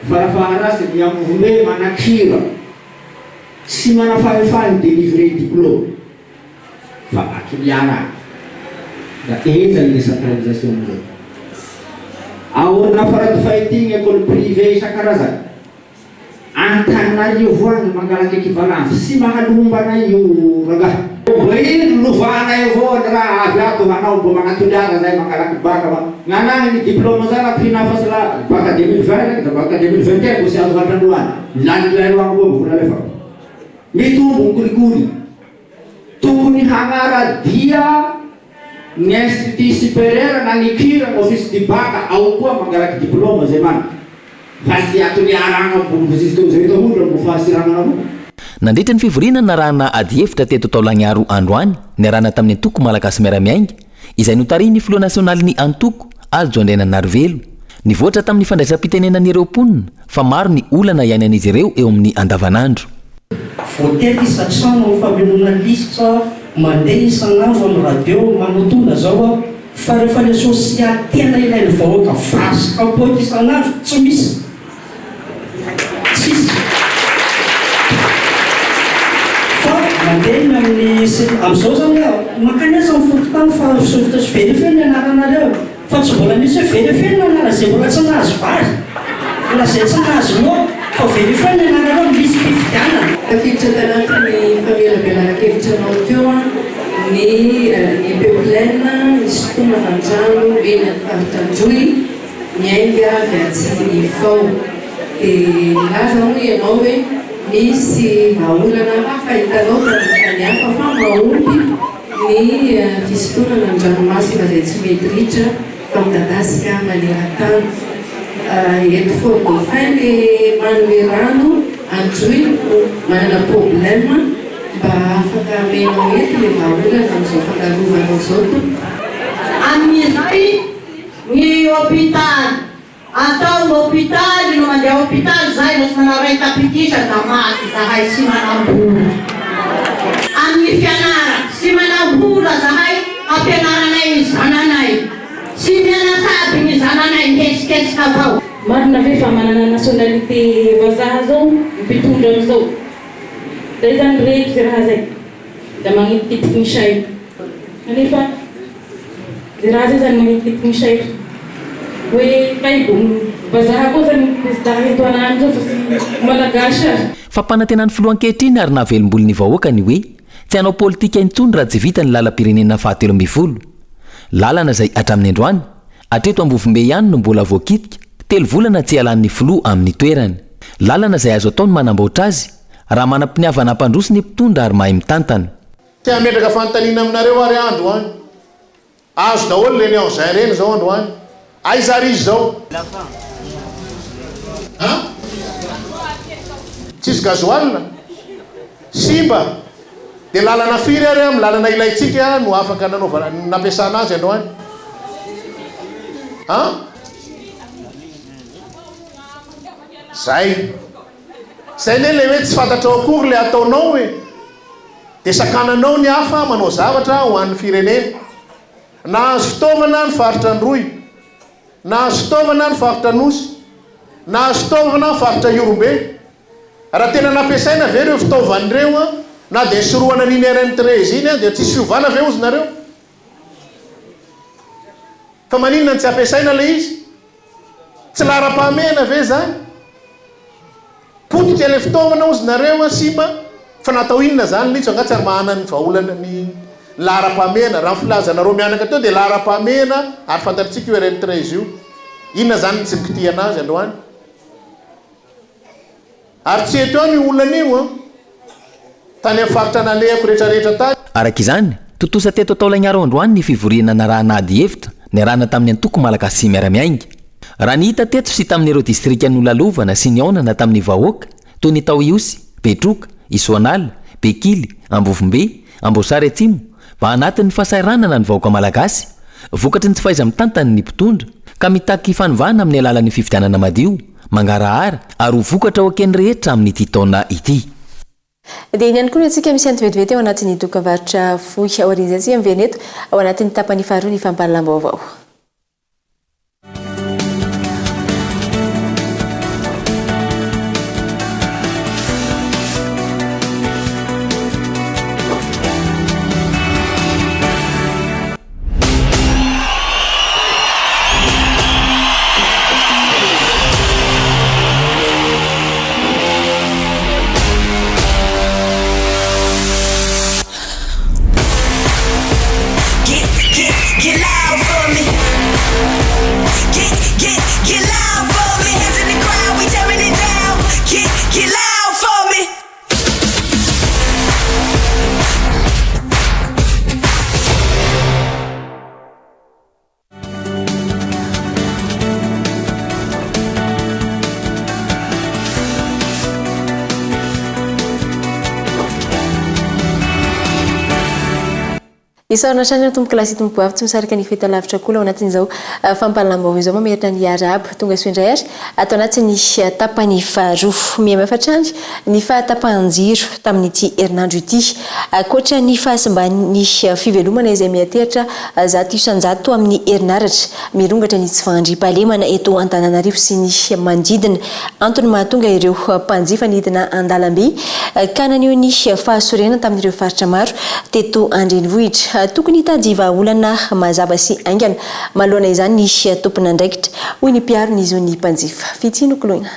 Speaker 19: farafarasy ny amvole manakira si manafahefany délivrer diplôme fa atoliarana da eza ny décentralisation zay ahorina faradofahitiny école privée isan-karazany Antananarivo any mangalaky équivalence si mahalomba nay io ragaha Băi, nu vana e vorra, avea tu hanau pe manatuleara, dai mangalaky baka ma. Ngana ni diploma zana pina fas la baka 2020, da baka 2021 ko si ato hatanduan. Landilai wang bo kula lefa. Mi tumbu kurikuri. Tumbu ni hangara dia ni institut superior na nikira office di baka au ko mangalaky diploma zeman. Fasi atuleara ngam bu sisto zeto hulo bu fasirana mo.
Speaker 12: Nandritra ny fivoriana narahana ady hevitra teto Taolagnaro androany niarahana tamin'ny antoko malagasy miaramiainga izay notariny filoha nasionaly ny antoko Ajo Andriananarivelo nivoatra tamin'ny fandraisam-pitenenan'ireo mponina fa maro ny olana ihany an'izy ireo eo amin'ny andavanandro.
Speaker 20: Voatery isatrano famelona lisitra mandeha isan'andro amin'ny radio manotonda zao fa rehefa le sosialy tena ilain'ny vahoaka frasy kapoaka isan'andro tsy misy. Mandeha amin'izao zany makany aza mifototany fa sofotra sy velifely anaranareo fa tsy mbola misy hoe velifely anara zay mbola tsy nahazo vazy mbola zay tsy nahazo moa fa velifely anarareo misy mpifidianana.
Speaker 21: Tafiditra tanatin'ny famelabelara-kevitra anao teo ny peplaine isotomana andrano eny amin'ny faritandroy miainga viatsiny vao dia milaza moa ianao hoe misy vaolana hafa hitanao tany hafa fa mahomby ny fisotonana ny dranomasina izay tsy mety ritra fa midadasika maneran-tany eto Fort Dauphin le manome rano anjoy manana problème mba afaka amenao eto le vaolana amin'izao fangarovanao zao to
Speaker 2: amin'izay ny hôpitaly atao hôpitaly no mandeha hôpitaly zay no tsy manao rentapitisa da maty zahay sy manam-bola amin'ny fianara sy manam-bola zahay ampianaranay ny zananay sy mianasaby ny zananay nkesikesika avao
Speaker 22: marina ve fa manana nationalité vazaha zao mpitondra amizao zay zany rehetra raha zay da magnitipitiky ny say kanefa zay raha zay zany magnitipitiky ny say hoe kaibo vazaha koa zany président eto anany zao fa sy malagasy azy
Speaker 12: fa mpanantenany filohan-kehitriny ary nahavelom-bolony vahoaka ny hoe tsy hanao politika intsony raha tsy vita ny lalam-pirenena fahatelo amby folo lalana izay hatramin'ny androany atreto ambovombe ihany no mbola voakitika telo volana tsy halan'ny filoha amin'ny toerany lalana izay azo ataony manamboatra azy raha manam-piniavana mpandroso ny mpitondra ary mahay mitantana
Speaker 23: ty ametraka fanontaniana aminareo ary andro any azo daholo le niao zay reny zao andro any aizary izy zao tsisy gazoal simba de lalana firy ary amin'ny lalana ilaitsika no afaka nanaovana nampiasana azy andro any zay zay ne le hoe tsy fantatrao akory le ataonao hoe de sakananao ny hafa manao zavatra ho an'ny firenena na azo fitaovana ny faritra androy na azo fitaovana ny faritra nosy na azo fitaovana ny faritra iorombe raha tena nampiasaina ve reo fitaovan'ireo na de soroana niny RN13 iny de tsisy fiovana ve ozy nareo fa maninona ny tsy ampiasaina le izy tsy lara-pahamehana ve zany potika le fitaovana ozy nareo simba fa natao inona zany litso angatsy ary mahana ny vaolana ny lara-pahamehana raha filazanareo mianaka teo de lara-pahamehana ary fantaritsika io RN13 io inona zany tsy mikity anazy androany ary tsy eto any olana io tany amin'ny faritra nalehako rehetrarehetra tany
Speaker 12: araka izany totosa teto atao lagnaro androany ny fivoriana na raha nady hevitra ny arahana tamin'ny antoko malagasy sy miara-miainga raha ny hita teto sy tamin'ireo distrika ny olalovana sy ny aonana tamin'ny vahoaka toy ny tao iosy petroka isoanala bekily ambovombe ambosary atsimo mba anatin'ny fahasahiranana ny vahoaka malagasy vokatry ny tsy faiza mitantany ny mpitondra ka mitaky fanovana amin'ny alalan'ny fividianana madio mangarahara ary ho vokatra ho akeny rehetra amin'ity taona ity
Speaker 4: dia iny ihany koa no antsika misy antovetivety ao anatin'ny dokam-barotra fohy ao aorian'izay miveneto ao anatin'ny tapany faharoa ny fampahalalam-baovao. Isaorana trany tomboka lasy tomboka avy tsy misarika ny feta lavitra koa ao anatin'izao fampahalalam-baovao izao mameritra ny arabo tonga soindray ary atao anatin'ny tapany faharoa mihamafatra ny fahatapahan-jiro tamin'ity herinandro ity ankoatra ny fahasimbany fivelomana izay mihatehitra zato isan-jato amin'ny herinaratra mirongatra ny tsy fandriam-pahalemana eto Antananarivo sy ny manodidina antony mahatonga ireo mpanjifa nidina an-dalambe ka naneho ny fahasorena tamin'ireo faritra maro teto Andrenivohitra tokony hitady vahaolana mazava sy aingana malohana izany ny tompona andraikitra hoy ny mpiaro ny zon'ny mpanjifa fitsino koloina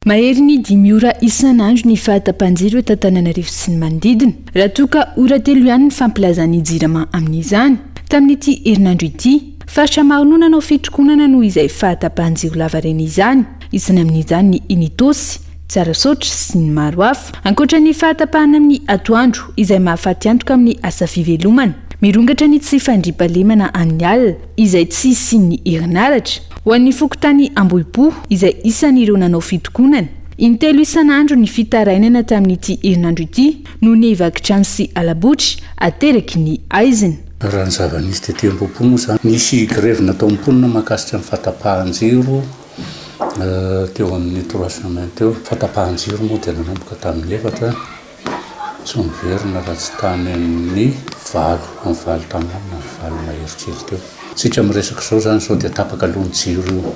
Speaker 15: mahery ny 5 ora isan'andro ny fahatapahan-jiro eto Antananarivo sy ny manodidina raha toa ka ora 3 ihany ny fampilazan'ny jirama amin'izany tamin'ity herinandro ity faritra maro no nanao fitrokonana noho izay fahatapahan-jiro lava reny izany isany amin'izany ny Initosy tsarasotra sy ny maro hafa. Ankoatra ny fahatapahana amin'ny atoandro izay mahafaty antoka amin'ny asa fivelomana, mirongatra ny tsy fandriampahalemana amin'ny alina izay tsy sy herinaratra ho an'ny fokontany Ambohipo izay isan'ireo nanao fitokonana. Intelo isan'andro ny fitarainana tamin'ity herinandro ity no ny vakitrano sy alabotry ateraky ny aizina.
Speaker 3: Raha ny zava-nisy tety Ambohipo moa zany nisy grève natao mponina mahakasika ny fahatapahan-jiro teo amin'ny 3 semaines teo. Fahatapahan-jiro moa dia nanomboka tamin'ny 4 Sonverina raha tsy tany amin'ny 5 tamin'ny 5 mahery teo. Tsika miresaka zao zany zao dia tapaka aloha ny jiro io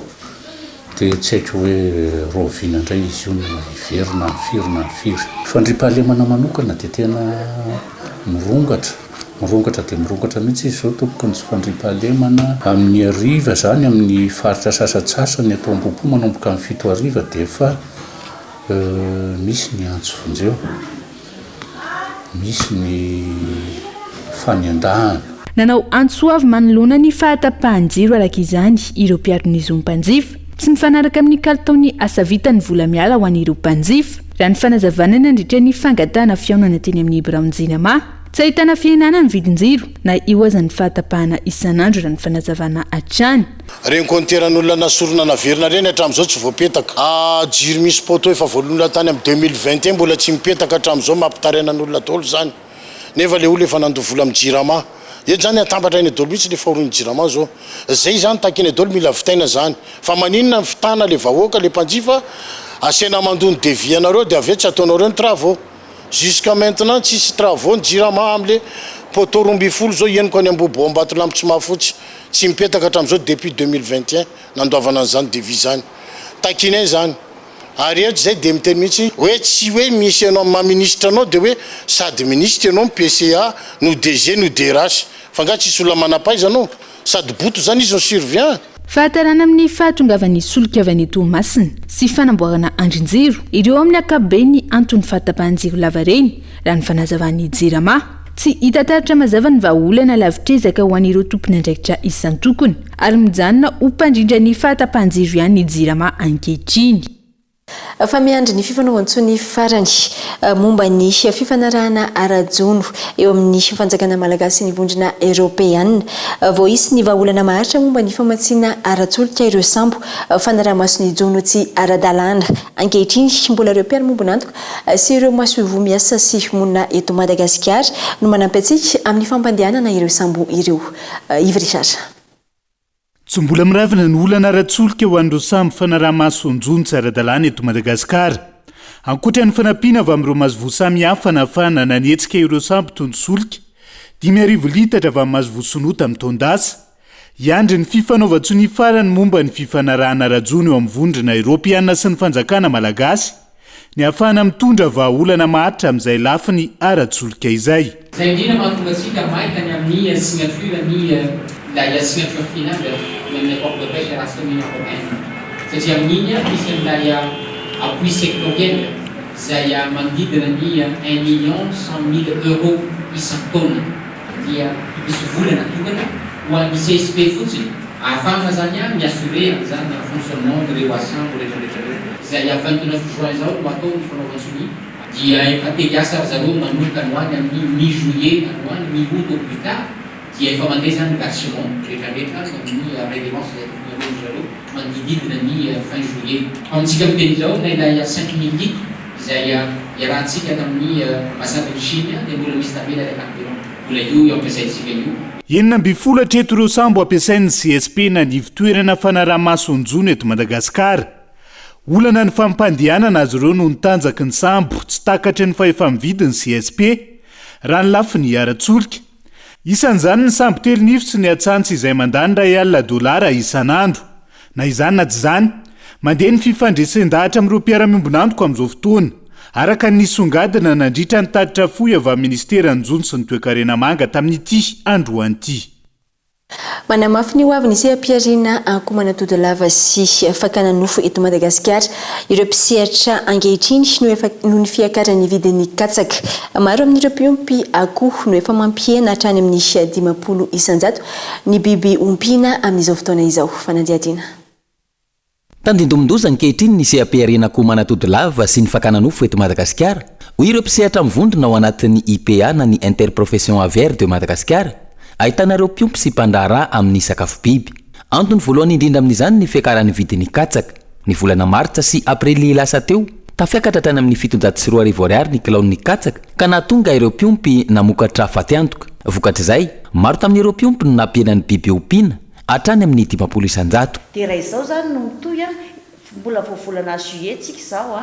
Speaker 3: dia tsy haiko hoe rovina indray izy io iverina ny firy. Fandriampahalemana manokana dia tena mirongatra dia mirongatra mihitsy izy zao tompoko ny fandriampahalemana amin'ny ariva zany amin'ny faritra sasatsasany atao Ambohipo manomboka amin'ny 7 ariva dia efa misy ny antso vonjeo, misy ny faniandahana.
Speaker 15: Nanao antso avy manoloana ny fahatapahan-jiro araka izany ireo mpiaro-ny mpanjifa tsy mifanaraka amin'ny kalitaon'ny asa vitany vola miala ho an'ireo mpanjifa. Raha ny fanazavana nandritra ny fangatana fiaonana teny amin'ny Braonjinama tsy ahitana fihinana ny vidin-jiro na io aza ny fahatapahana isan'andro raha ny fanazavana hatrany.
Speaker 23: Reny konteran'olona nasorona naverina reny hatramin'izao tsy voapetaka. Jiro misy poto efa voalonana tany amin'ny 2021 mbola tsy mipetaka hatramin'izao mampitarainan'olona daholo zany. Nefa le olo efa nandovola amin'ny jirama. Eto zany atambatra iny daholo mihitsy le fahorin'ny jirama zao. Zay zany takiny daholo mila vitaina zany. Fa maninona ny fitana le vahoaka le mpanjifa asena mandony devianareo dia avy tsy ataonareo ny travaux. Jusqu'à maintenant tsisy travaux ny jirama am'le poto 12 zao ieniko any Ambohibo Ambatolampy tsy mahafotsy tsy mipetaka hatramin'izao depuis 2021 nandoavana an'izany devis zany. Takiny zany. Ary eto zay dia miteny mihitsy hoe tsy hoe misy ianao maministre anao dia hoe sady ministre ianao PCA no DG no DRH fa nga tsisy olona manapaiza anao sady boto zany izy no survient.
Speaker 15: Fahatarana amin'ny fahatongavan'ny solika avy any Toamasina sy fanamboarana andrin-jiro ireo amin'ny ankapobeny antony fahatapahan-jiro lava reny raha ny fanazavan'ny jirama. Tsy hita taratra mazava ny vahaolana lavitrezaka ho an'ireo tompony andraikitra isan-tokony ary mijanona ho mpandrindra ny fahatapahan-jiro ihany ny jirama ankehitriny. Fa miandry ny fifanaovan-tsony farany momba ny fifanarahana ara-jono eo amin'ny fanjakana malagasy ny vondrona Europeana. Vao isy ny vahaolana maharitra momba ny famatsiana ara-tsolika ireo sambo fanaraha-maso ny jono tsy ara-dalàna ankehitriny mbola ireo mpiara momba nantoka sy ireo maso vomiasa sy monina eto Madagasikara no manampy antsika amin'ny fampandehanana ireo sambo ireo. Ivrisatra.
Speaker 6: Tsy mbola miravina ny olana ara-tsolika ho an'ireo sambo fanaraha-maso ny tsy ara-dalàna eto Madagasikara. Ankoatra ny fanampiana avy amin'ireo masovo samihafa nahafahana nanetsika ireo sambo toy ny solika 5,000 litatra avy amin'ny masovo sonota amin'ny taondasa. Iandry ny fifanaovan-tsony farany momba ny fifanarahana ara-jono eo amin'ny vondrona Europeana sy ny fanjakana malagasy ny ahafahana mitondra vahaolana maharitra amin'izay lafiny ara-tsolika izay.
Speaker 7: Zay indrindra mahatonga antsika maika ny amin'ny signature la signature finale de l'accord de pêche internationale européenne. Satria amin'iny misy an'ilay appui sectoriel izay manodidina ny 1,100,000 € isan-taona. Dia misy volana tokana ho an'ny CSP fotsiny. Ahafahana zany miassurer zany fonctionnement ireo asambo rehetrarehetra izay 29 juin zao no atao ny fanaovan-tsony. Dia efa te-hiasa zareo manomboka ny hoany amin'ny mi-juillet na hoany mi-août au plus tard. Dia efa mandeha zany versement rehetrarehetra amin'ny rédévance izay tokony zareo manodidina ny fin juillet. Amintsika miteny zao na ilay 5,000 litres izay iarahantsika tamin'ny ambasaden'ny Chine dia mbola misy tabela ilay carburant. Mbola io ampiasaintsika io.
Speaker 6: Enina amby folo hatreto ireo sambo ampiasain'ny CSP na ny fitoerana fanaraha-maso ny jono eto Madagasikara. Olana ny fampandehanana azy ireo no nitanjaky ny sambo tsy takatra ny fahefa-mividin'ny CSP raha ny lafiny ara-tsolika. Isan'izany ny sambo 3,000 sy ny atsantsy izay mandany $1,000 isan'andro. Na izany na tsy izany, mandeha ny fifandresen-dahatra amin'ireo mpiara-miombonandroko amin'izao fotoana araka ny nisongadina nandritra ny tatitra fohy avy amin'ny ministeran'ny jono sy ny toe-karena manga tamin'ity androany ity.
Speaker 4: Manamafy ny hoaviny izay ampiarina ankomanatody lava sy fakana nofo eto Madagasikara ireo mpisehatra ankehitriny noho ny fiakaran'ny vidin'ny katsaka. Maro amin'ireo mpiompy akoho no efa mampiena hatrany amin'ny 50 isanjato ny biby ompiana amin'izao fotoana izao. Fanadihadiana.
Speaker 12: tandindomindozany ankehitriny ny CAP-renako manatody lava sy ny fakananofo eto Madagasikara. Hoy ireo mpisehatra mivondrona ao anatin'ny IPA na ny Interprofession Aviaire de Madagasikara, ahitana ireo mpiompy sy mpandraharaha amin'ny sakafo biby. Antony voalohany indrindra amin'izany ny fiakaran'ny vidin'ny katsaka. Ny volana Martsa sy Aprily lasa teo, tafiakatra tany amin'ny 704 ariary ny kilaon'ny katsaka ka nahatonga ireo mpiompy namokatra fatiantoka. Vokatr'izay, maro tamin'ireo mpiompy no nampienan'ny biby ompiana hatrany amin'ny 10 isanjato.
Speaker 5: Dia raha izao zany no mitoy mbola volana juillet tsika izao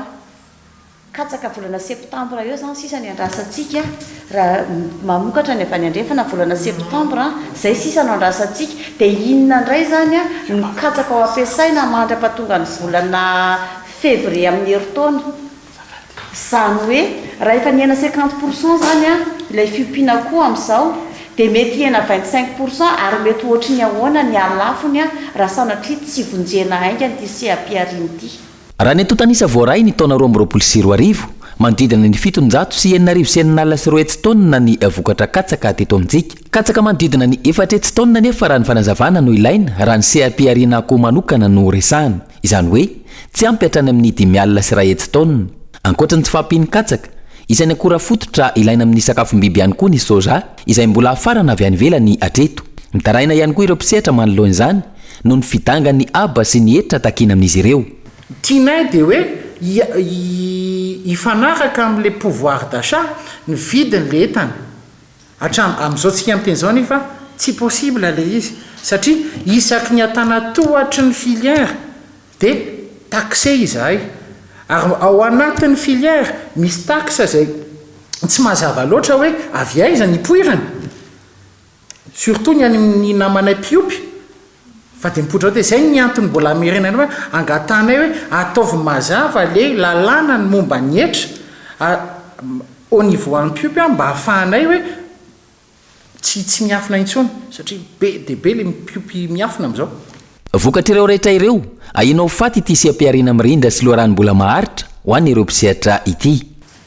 Speaker 5: katsaka volana septembre eo zany sisa ny andrasantsika raha mamokatra ny avy any andrefana volana septembre zay sisa no andrasantsika dia inona indray zany no katsaka ao ampiasaina mandra-pahatonga ny volana février amin'ny heritaona. Zany hoe raha efa niena 50% zany ilay fiompiana koa amin'izao dia mety hena 25% ary mety ohatry ny ahoana ny alafony raha sanatria tsy vonjena aingany ty CAP-riny ty.
Speaker 12: Raha ny atotanisa voaray ny taona 2024 manodidina ny 709,9 tonna ny vokatra katsaka teto amintsika. Katsaka manodidina ny 4 tonna nefa raha ny fanazavana no ilaina raha ny CAP-renako manokana no resahana. Izany hoe tsy ampy hatrany amin'ny 10,1 tonna. Ankoatrany tsy fahampiany katsaka, isan'ny akora fototra ilaina amin'ny sakafom-biby ihany koa ny soja izay mbola afarana avy any ivelany hatreto. Mitaraina ihany koa ireo mpisehatra manoloana izany noho ny fidangan'ny aba sy ny hetra takina amin'izy ireo.
Speaker 8: Tianay dia hoe ifanaraka amin'ilay pouvoir d'achat ny vidin'ilay entana. Amin'izao tsika amin'ny teny izao nefa tsy possible ilay izy satria isaky ny atana tohatry ny filière dia taxe izahay. Ary ao anatin'ny filière misy taxe zay tsy mazava loatra hoe avy aiza ny poirana. Surtout ny amin'ny namanay mpiompy fa dia mipoitra ao dia izay ny antony mbola ameriana hoe angatanay hoe ataovy mazava le lalàna ny momba ny hetra au niveau an'ny mpiompy mba hahafahanay hoe tsy miafina intsony satria be dia be le mpiompy miafina amin'izao.
Speaker 12: Vokatr'ireo rehetra ireo ainao faty ity CAP-rena mirindra sy loharano mbola maharitra ho an'ireo mpisehatra ity.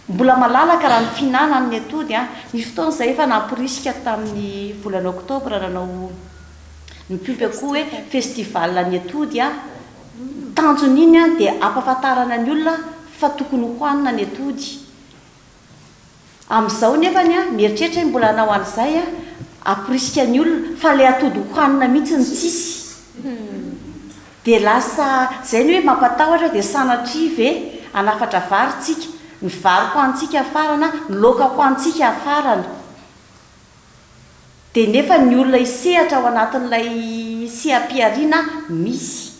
Speaker 5: Mbola malalaka raha ny finanan'ny atody ny fotoana izay efa namporisika tamin'ny volana oktobra nanao ny mpiompy akoho hoe festival ny atody tanjony iny dia ampahafantarana ny olona fa tokony hohanina ny atody. Amin'izao nefa mieritreritra mbola hanao an'izay amporisika ny olona fa le atody hohanina mihitsy ny tsisy. Dia lasa zay ny hoe mampatahotra dia sanatria ve anafatra varytsika, ny vary ho antsika afarana, ny laoka ho antsika afarana. Dia nefa ny olona isehatra ao anatin'ilay CAP-rina misy.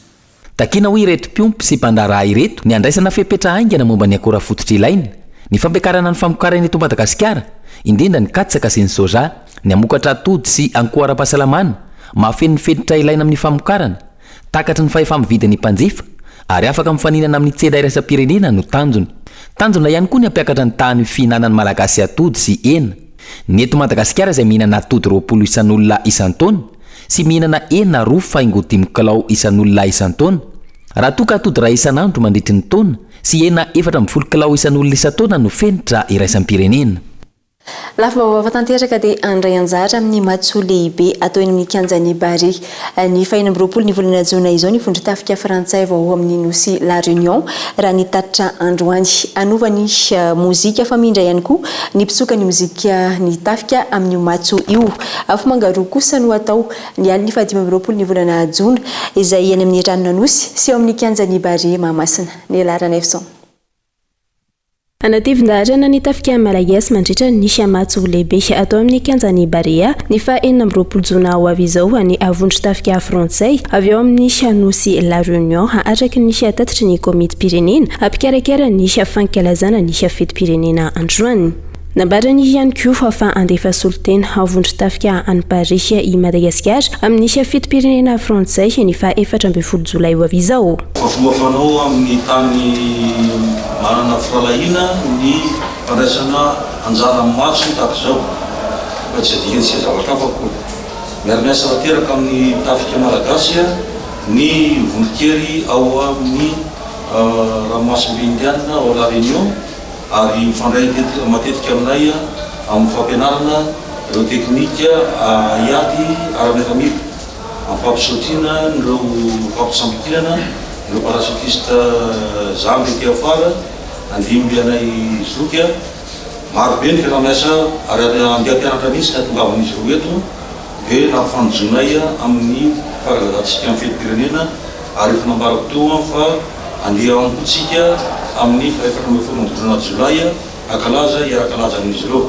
Speaker 12: Takina ho ireto mpiompy sy mpandraharaha ireto ny andraisana fepetra haingana momba ny akora fototra ilaina, ny fampiakarana ny famokarana eto Madagasikara, indrindra ny katsaka sy ny soja, ny amokatra atody sy ankoho ara-pahasalamana, mahafeno ny fenitra ilaina amin'ny famokarana, takatry ny fahefa-mividin'ny mpanjifa ary afaka mifaninana amin'ny tseda iraisam-pirenena no tanjony. Tanjona ihany koa ny ampiakatra ny tany fihinanan'ny malagasy atody sy hena. Ny eto Madagasikara izay mihinana atody 20 isan'olona isan-taona sy mihinana hena 2,5 kilao isan'olona isan-taona. Raha toka atody ray isan'andro mandritry ny taona sy hena 40 kilao isan'olona isan-taona no fenitra iraisam-pirenena.
Speaker 4: Lafa tanteraka dia andray anjara amin'ny matso lehibe atao eny amin'ny kianjan'ny Bary ny 20 ny volana Jona izao ny vondro tafika frantsay vao amin'ny nosy La Réunion raha ny tatitra androany anovany mozika fa mindra ihany koa ny pitsoka ny mozika ny tafika amin'ny matso io afo mangaroa kosa no atao ny aliny 15 ny volana Jona izay eny amin'ny ranona nosy sy eo amin'ny kianjan'ny Bary Mahamasina ny alarana efson.
Speaker 17: Anativin-daharana ny tafika malagasy mandritra ny siamatso lehibe atao amin'ny kianjan'ny Barea ny 20 Jona ho avy izao any avondro tafika frantsay avy eo amin'ny sianosy La Réunion atraky ny siatatitra ny komity pirenena apikarakara ny siafankalazana ny siafety pirenena androany. Nambarany ihany koa fa andefa solotena avondro tafika any Paris i Madagasikara amin'ny siafety pirenena frantsay ny 14 Jolay ho avy izao.
Speaker 9: Fombafanao amin'ny tany manana firalahina ny fandraisana anjara matso tahaka izao fa tsy adikany sy zavakafako miaramiasa rateraka amin'ny tafika malagasy ny vondrokery ao amin'ny ranomasimbe indiana ao La Réunion ary mifandray matetika aminay amin'ny fampianarana ireo teknika iady ara-miaramila amin'ny fampisotiana ireo fampisambikinana le parachutiste Zamby ty afara andimby anay zoky a maro be ny fiaramiasa ary andeha mpianatra mihitsy ka tongavan'izy roa eto dia nampifanojonay amin'ny fahazatsika amin'ny fetim-pirenena ary efa nambarako teo fa andeha ambotsika amin'ny fahaefatra jolay akalaza iarakalaza amin'izy ireo.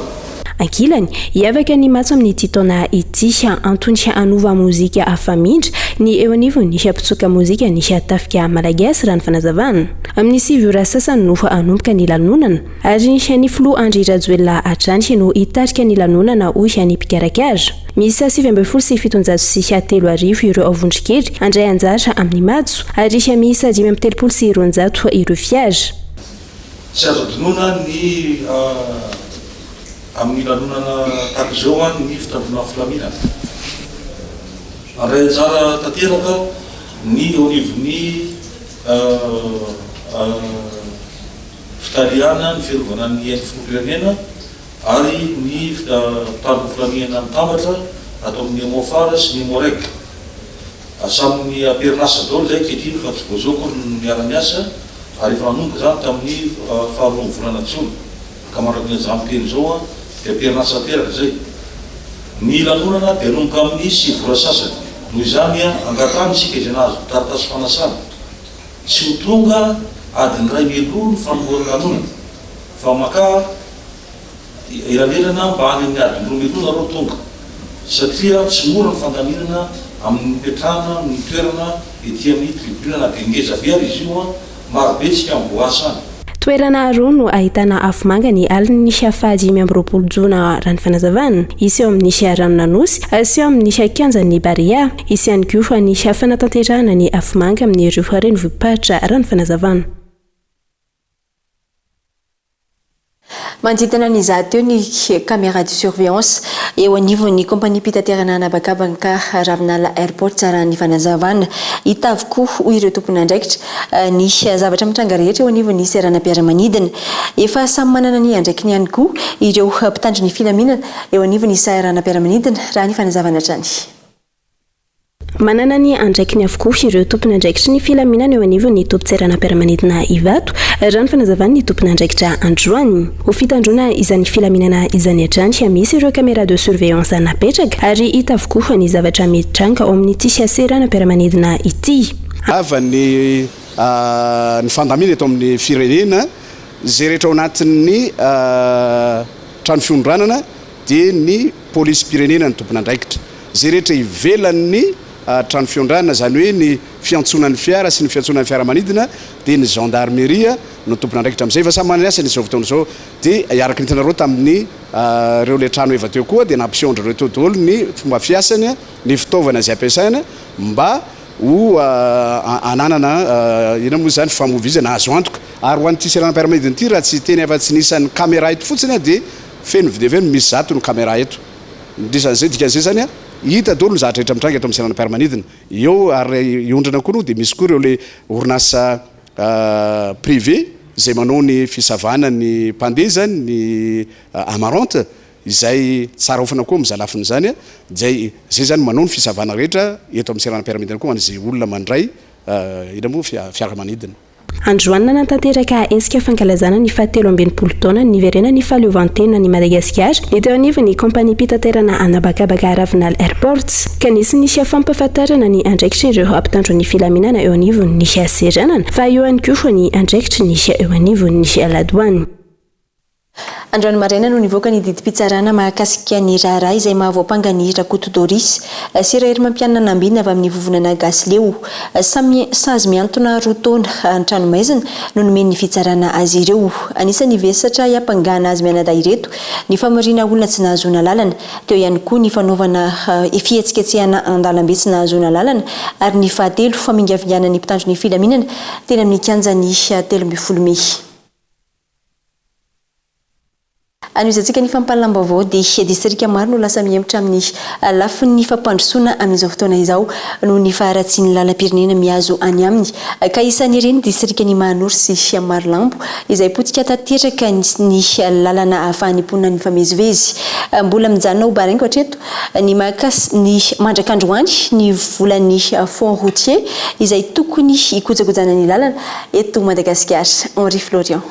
Speaker 17: Ankilany iavaka ny matso amin'ity taona ity antony anova mozika afamindra ny eo anivo nisy ampitsoka mozika nisy atafika malagasy raha ny fanazavana amin'ny sivy sasany no anomboka ny lanonana ary nisy ny filo Andry Rajoelina Atrany no hitarika ny lanonana hoy ny mpikarakara. Misy 773 ireo avondrikely andray anjara amin'ny matso ary misy 530 ireo fiara.
Speaker 9: Tsy azo adinona ny amin'ny lanonana tahaka izao ny fitandrona filaminana. Andray anjara tanteraka ny eo anivon'ny fitaliana ny fiarovana ny ain'ny filoham-pirenena ary ny tandrona filaminana mitambatra atao amin'ny Mofara sy ny Morek. Samy aperinasa daholo zay kehitriny fa tsy voazoko ny miara-miasa ary efa nanomboka zany tamin'ny faharoa volana Jiona ka mandraky zany teny zao dia aperinasa teraka zay. Ny lanonana dia nomboka amin'ny 9 vora sasany noho izany angatany isika izay nahazo taratasy fanasana tsy ho tonga adiny ray melolo ny fanomboana lanonana fa maka elalelana mba any amin'ny adiny 2 melolo nareo tonga satria tsy mora ny fandaminana amin'ny mipetrahana ny toerana ety amin'ny tribune na dia ngeza be ary izy io marobe tsika mivoasa any.
Speaker 17: Toerana roa no ahitana afomanga ny aliny nisy 520 jona raha ny fanazavana isy eo amin'nisy Ranonanosy sy eo amin'nisy Kianjan'ny Baria isy ihany koa nisy fanatanterahana ny afomanga amin'ny ireo renivohitra raha ny fanazavana.
Speaker 4: Manodidina ny teo ny caméra de surveillance eo anivon'ny kompania mpitaterana anabakabaka Ravinala Airport raha ny fanazavana hita avokoa hoy ireo tompon'andraikitra ny zavatra mitranga rehetra eo anivon'ny seranam-piaramanidina efa samy manana ny andraikiny ihany koa ireo mpitandro ny filaminana eo anivon'ny seranam-piaramanidina raha ny fanazavana hatrany.
Speaker 17: Manana ny andraikiny avokoa ireo tompon'andraikitra ny filaminana eo anivon'ny tompon-tseranam-piaramanidina Ivato raha ny fanazavana ny tompon'andraikitra Androany. Ho fitandrona izany filaminana izany hatrany misy ireo caméra de surveillance napetraka ary hita avokoa ny zavatra mitranga ao amin'ity seranam-piaramanidina ity.
Speaker 1: Ava ny fandamina eto amin'ny firenena zay rehetra ao anatin'ny trano fiondranana dia ny polisy pirenena ny tompon'andraikitra. Zay rehetra ivelan'ny trano fiondranana zany hoe ny fiantsonan'ny fiara sy ny fiantsonan'ny fiaramanidina dia ny gendarmerie no tompon'andraikitra amin'izay fa samy manana asany izao fotoana izao dia iaraka nitanareo tamin'ny reo le trano efa teo koa dia nampisaondra ireo teo daholo ny fomba fiasany ny fitaovana izay ampiasaina mba ho ananana ina moa zany famovizana azo antoka ary ho an'ity seranam-piaramanidina ity raha tsy teny afa tsy nisan'ny caméra eto fotsiny dia feno videveno misy zato ny caméra eto ndisan'izay dikan'izay zany hita daholo ny zavatra rehetra mitranga eto amin'ny seranam-piaramanidina eo aryiondrana koa no dia misy koa ireo le orinasa privé zay manao ny fisavana ny mpandeza ny amarante izay tsara ofana koa mizalafiny zany zay zany manao ny fisavana rehetra eto amin'ny seranam-piaramanidina koa an'izay olona mandray ina moa fiaramanidina.
Speaker 17: Androanina natanteraka esika fankalazana ny 17 taona niverena ny fahaleovantena ny Madagasikara ny teo anivon'ny kompania mpitaterana anabakabaka Ravinala Airport ka nisy fampahafantarana ny andraikitra ireo ampitandro ny filaminana eo anivon'ny seranana fa eo ihany koa ny andraikitra nisy eo anivon'ny ladoany.
Speaker 4: Androany maraina no nivoaka ny didim-pitsarana mahakasika ny raharaha izay mahavoapanga ny Rakoto Doris sy irery mampianana nambina avy amin'ny vovonana gasy leo sazy miantona roa taona an-tranomaizina no nomeny ny fitsarana azy ireo. Anisan'ny vesatra hiampangana azy mianada ireto ny famoriana olona tsy nahazoana lalana teo ihany koa ny fanaovana fihetsiketsehana an-dalambe tsy nahazoana lalana ary ny fahatelo famingavingiana ny mpitandro ny filaminana teny amin'ny kianjany 13 Mei. Anoizantsika ny fampahalam-baovao dia distrika maro no lasa mihemitra amin'ny lafin'ny fampandrosoana amin'izao fotoana izao noho ny faharatsian'ny lalam-pirenena mihazo any aminy. Ka isan'ireny distrika ny Mahanoro sy Marolambo izay potika tanteraka ny lalana ahafahan'ny mponina ny famezivezy. Mbola mijanona ho baraingo hatreto ny ny mandrakandroany ny volan'ny fond routier izay tokony ikojakojana ny lalana eto Madagasikara. Henri Florian.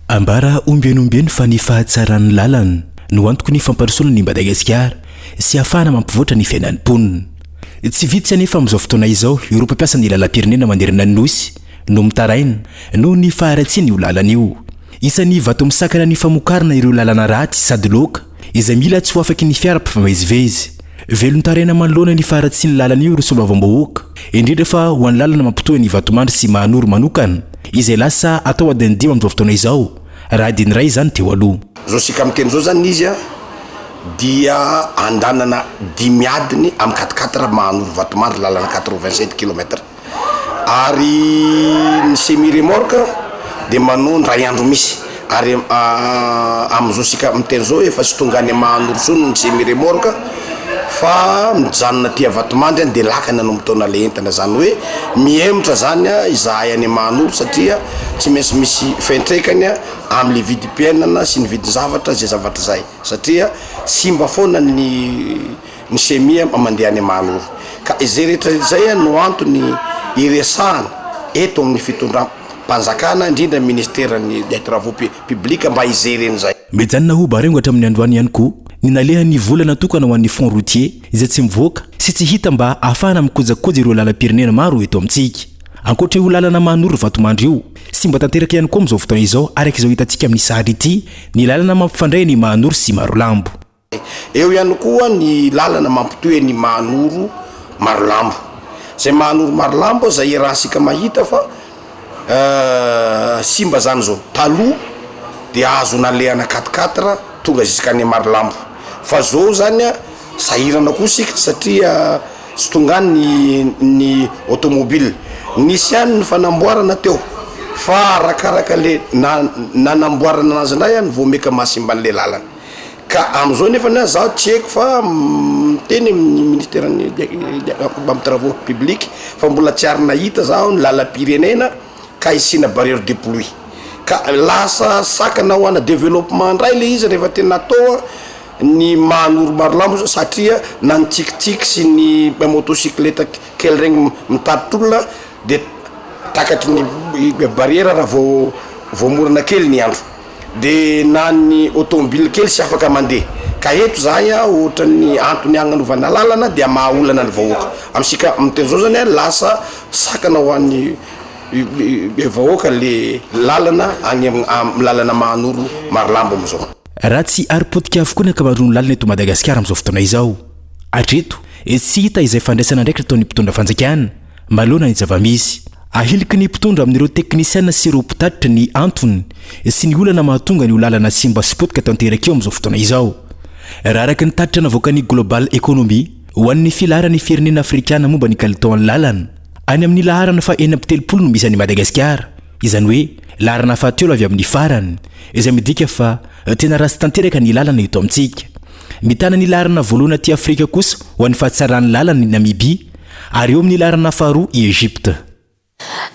Speaker 10: Ambara ombienombeno fa ny fahatsaran'ny lalana no antoko ny fampandrosoana ny Madagasikara sy ahafahana mampivoatra ny fiainan'ny mponina. Tsy vitsy anefa amin'izao fotoana izao ireo mpampiasa ny lalam-pirenena manderana ny nosy no mitaraina noho ny faharatsiany io lalana io. Isan'ny vato misakana ny famokarana ireo lalana ratsy sady loka izay mila tsy ho afaky ny fiara-pifamezivezy. Velon-taraina manoloana ny faharatsiany lalana io ireo sombavambahoaka indrindra fa ho an'ny lalana mampitohy ny Vatomandry sy Mahanoro manokana izay lasa atao adiny 5 amin'izao fotoana izao raha adiny 2 izany teo aloha.
Speaker 11: Zao sika miteny zao zany izy dia andanana 5 adiny amin'ny 4x4 Mahanoro Vatomandry lalana 87 km ary ny semi-remorque dia manondra andro misy ary amin'izao sika miteny zao efa sy tonga any Mahanoro sono ny semi-remorque fa mijanona tia Vatomandry dia lakana no mitona le entana zany hoe mihemitra zany izahay any Mahanoro satria tsy maintsy misy fentrekany amin'ny vidim-piainana sy ny vidin-javatra zay zavatra zay satria simba foana ny semia mandeha any Mahanoro. Ka izay rehetra zay no antony iresahana eto amin'ny fitondram-panjakana indrindra ministeran'ny des travaux publics mba izereny zay.
Speaker 10: Mijanona ho barengo hatramin'ny androany ihany koa ny nalehan'ny volana tokana ho an'ny fond routier izay tsy mivoaka sy tsy hita mba ahafahana mikojakoja ireo lalam-pirenena maro eto amintsika. Ankoatra io lalana Mahanoro Vatomandry io sy mba tanteraka ihany koa amin'izao fotoana izao araka izao hitantsika amin'ny sary ity ny lalana mampifandray ny Mahanoro sy Marolambo.
Speaker 11: Eo ihany koa ny lalana mampitohy ny Mahanoro Marolambo. Zay Mahanoro Marolambo zay rahasika mahita fa simba zany zao taloha dia azo nalehana 4x4 tonga ziskany Marolambo fa zao zany sahirana koa sika satria sy tonga ny automobile nisy ihany ny fanamboarana teo fa arakaraka le nanamboarana anazy ndray any vao meka mahasimba an'le lalana. Ka amin'izao nefa zaho tsy haiko fa teny ministeran'ny amin'ny travaux publics fa mbola tsy ary nahita zaho ny lalam-pirenena ka isina barrière de pluie ka lasa sakana ho ana développement ndray le izy rehefa tena natao ny Mahanoro Marolambo satria na ny tsikitsiky sy ny motocyclette kely regny mitatitra olona dia takatry ny barrière raha vao morana kely ny andro dia na ny automobile kely sy afaka mandeha. Ka eto zay ohatra ny antony agnanovana lalana dia mahaolana ny vahoaka amintsika miteny zao zany lasa sakana ho an'ny vahoaka le lalana agny amin'ny lalana Mahanoro Marolambo amin'izao.
Speaker 10: Raha tsy ari-potika avokoa ny ankamaroan'ny lalana eto Madagasikara amin'izao fotoana izao. Hatreto tsy hita izay fandraisana ndraiky ataon'ny mpitondra fanjakana maloana ny zava-misy. Ahiliky ny mpitondra amin'ireo teknisiana sy ireo mpitatitra ny antony sy ny olana mahatonga ny ho lalana simba sy potika tanteraka eo amin'izao fotoana izao. Raha araka ny tatitra navoaka ny global economy ho an'ny filaharany firenena afrikana momba ny kalitaon'ny lalana any amin'ny laharana fa 470 no misy any Madagasikara. Izany hoe laharana fahatelo avy amin'ny farany izay midika fa tena rasy tanteraka ny lalana eto amintsika. Mitana ny laharana voalohany aty Afrika kosa ho an'ny fahatsaran'ny lalana ny Namibia ary eo amin'ny laharana faharoa i Egypte.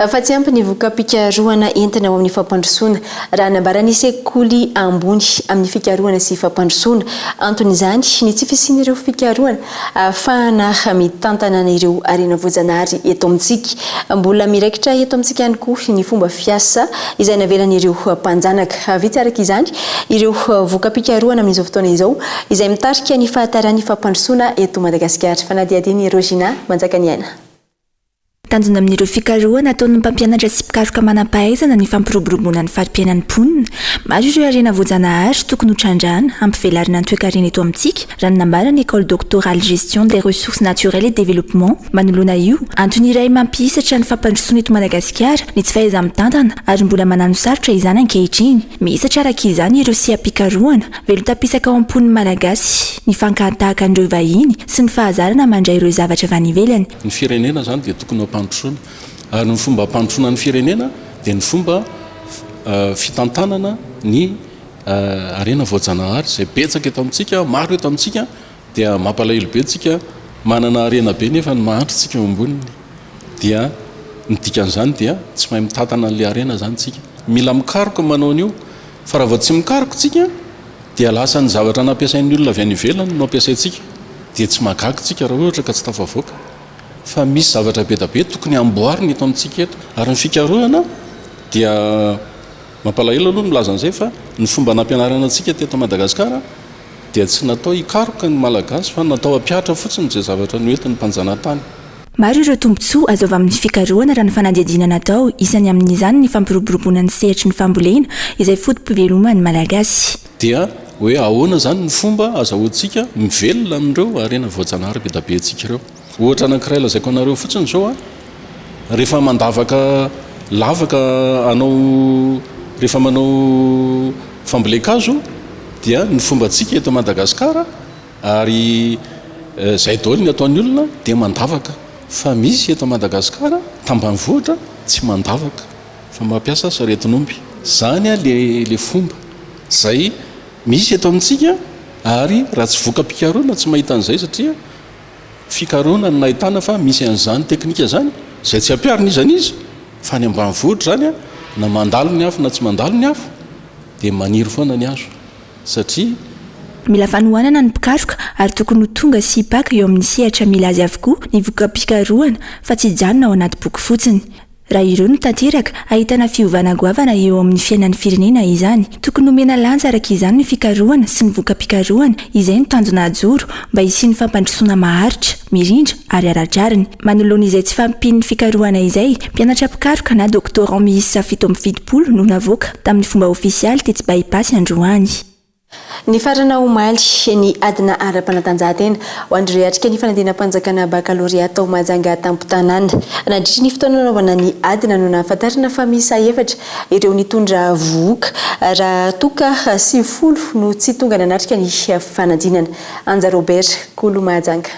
Speaker 4: Fa tsy ampy ny voka-pikarohana entina ao amin'ny fampandrosoana raha nambarany sekoly ambony amin'ny fikarohana sy fampandrosoana. Antony izany ny tsy fisian'ireo fikarohana ahafahana mitantana ireo arena voajanahary eto amintsika. Mbola miraikitra eto amintsika ihany koa ny fomba fiasa izay navelan'ireo mpanjanaka. Vitsy araka izany ireo voka-pikarohana amin'izao fotoana izao izay mitarika ny fahataran'ny fampandrosoana eto Madagasikara. Fanadiadiny Rogina Manjakany aina.
Speaker 15: Tanjona amin'ireo fikarohana ataon'ny mpampianatra sy mpikaroka manam-pahaizana ny fampiroboroboana ny fari-piainan'ny mponina. Maro ireo arena voajanahary tokony ho trandrana hampivelarina ny toe-karena eto amintsika raha nambarana école doctorale gestion des ressources naturelles et développement. Manoloana io antony iray mampihisatra ny fampandrosoana eto Madagasikara ny tsy fahaiza mitantana ary mbola manano sarotra izany ankehitriny. Mihisatra araka izany ireo siam-pikarohana velon-tapisaka ao am-pon'ny malagasy ny fankahantahaka an'ireo vahiny sy ny fahazarana mandray ireo zavatra avy any ivelany.
Speaker 14: Ny firenena zany dia tokony pandrosoana ary ny fomba pandrosoana ny firenena dia ny fomba fitantanana ny arena voajanahary zay betsaka eto amintsika maro eto amintsika dia mampalahelo be tsika manana arena be nefa ny mahandro tsika eo amboniny dia nidikan'izany dia tsy mahay mitatana an'la arena zany tsika mila mikaroka manao an'io fa raha vao tsy mikaroka tsika dia lasa ny zavatra nampiasain'ny olona avy any ivelany no ampiasaintsika dia tsy mahagaga tsika raha ohatra ka tsy tafavoaka fa misy zavatra be da be tokony amboarina eto amintsika eto ary ny fikarohana dia mampalahelo aloha milaza an'izay fa ny fomba nampianarana antsika teto Madagasikara dia tsy natao hikaroka ny malagasy fa natao ampiatra fotsiny zay zavatra noentin'ny mpanjanantany.
Speaker 15: Maro ireo tombontsoa azo avy amin'ny fikarohana raha ny fanadihadiana natao isany amin'izany ny fampiroboroboana ny sehatry ny fambolena izay fotom-piveloman'ny malagasy
Speaker 14: dia hoe ahoana zany ny fomba azahoantsika mivelona amin'ireo arena voajanahary be da be antsika ireo ohatra anankiray lazaiko anareo fotsiny zao rehefa mandavaka lavaka anao rehefa manao fambolekazo dia ny fombatsika eto Madagasikara ary zay daholo ny ataon'ny olona dia mandavaka fa misy eto Madagasikara tambanivohitra tsy mandavaka fa mampiasa saretinomby zany le fomba zay misy eto amintsika ary raha tsy voka-pikaroana tsy mahita an'izay satria fikaroana ny nahitana fa misy an'izany teknika zany zay tsy ampiarina izany izy fa ny ambanivohitra zany na mandalo ny afo na tsy mandalo ny afo dia maniry foana ny azo satria
Speaker 15: mila fanohanana ny mpikaroka ary tokony ho tonga sy hipaka eo amin'ny sehatra mila azy avokoa ny voka-pikaroana fa tsy hijanona ao anaty boky fotsiny raha ireo no tanteraka ahitana fiovana goavana eo amin'ny fiainan'ny firenena izany tokony homena lanja araka izany ny fikarohana sy ny voka-pikarohana izay no tanjona ajoro mba hisian'ny fampandrosoana maharitra mirindra ary aradrariny manoloana izay tsy fampian'ny fikarohana izay mpianatra mpikaroka na doktoran miisa 7 no navoaka tamin'ny fomba ofisialy tetsy baipasy androany.
Speaker 4: Ny farana omaly ny adina ara-panatanjahantena ho andreo atrika ny fanadina-panjakana bakaloriat tao Mahajanga tampon-tanàna nandritra ny fotoana nanaovana ny adina no nahafantarana fa misa 4 ireo nitondra vohoka raha toka 90 no tsy tonga nanatrika ny fanadinana. Anja Robert, Kolo Mahajanga.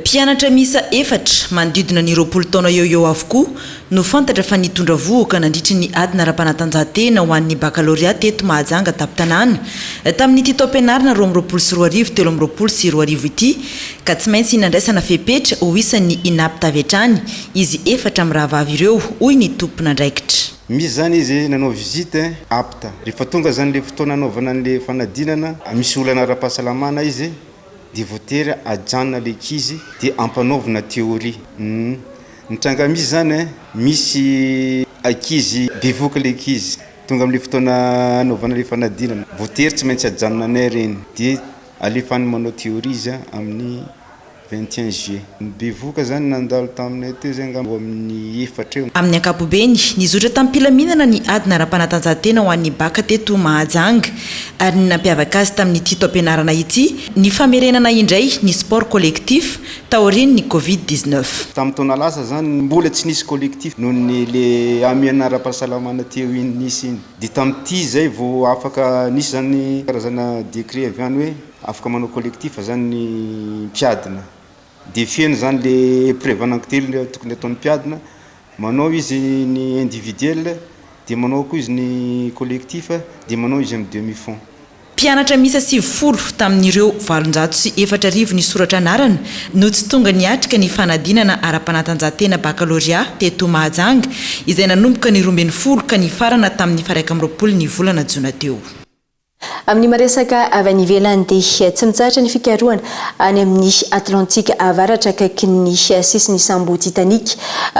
Speaker 13: Mpianatra misa 4 manodidina ny 20 taona eo avokoa no fantatra fa nitondra vohoka nandritra ny adina ara-panatanjahantena ho an'ny bakaloriat teto Mahajanga tampon-tanàna tamin'ny ity taom-pianarana 2023 ity ka tsy maintsy nandraisana fepetra ho isan'ny inapta avy hatrany izy 4 amin'ny rahavavy ireo hoy ny tompona andraikitra.
Speaker 16: Misy zany izy nanao visite apta rehefa tonga zany le fotoana anaovana an'le fanadinana misy olana ara-pahasalamana izy dia voatery ajanona le ankizy dia ampanaovina théorie mitranga misy zany misy ankizy bevoka le ankizy tonga amin'le fotoana anaovana le fanadinana voatery tsy maintsy ajanona anay reny dia alefany manao théorie izy amin'ny 21 juillet bevoka zany nandalo taminay teo zay ngamba amin'ny 4 eo.
Speaker 13: Amin'ny ankapobeny nizotra tamin'ny mpilaminana ny adina ara-panatanjahantena ho an'ny baka teto Mahajanga ary ny nampiavaka azy tamin'ny ity taom-pianarana ity ny famerenana indray ny sport collectif taoriny ny Covid-19.
Speaker 16: Tamin'ny taona lasa zany mbola tsy nisy collectif noho ny le amiana ara-pahasalamana teo iny nisy iny dia tamin'ity zay vao afaka nisy zany karazana décret avy any hoe afaka manao collectif zany ny mpiadina dia feno zany le prévenantely tokony ataon'ny mpiadina manao izy ny individuel dia manao koa izy ny collectif dia manao izy amin'ny demi-fond.
Speaker 13: Mpianatra misa 90 tamin'ireo 704 ny soratra anarana no tsy tonga niatrika ny fanadinana ara-panatanjahantena bakaloriat teto Mahajanga izay nanomboka ny 12 ka ny farana tamin'ny 1 ny volana Jona teo.
Speaker 4: Amin'ny maresaka avy any ivelany dia tsy mitsahatra ny fikarohana any amin'ny Atlantika avaratra akaiky ny sisiny sambo Titanic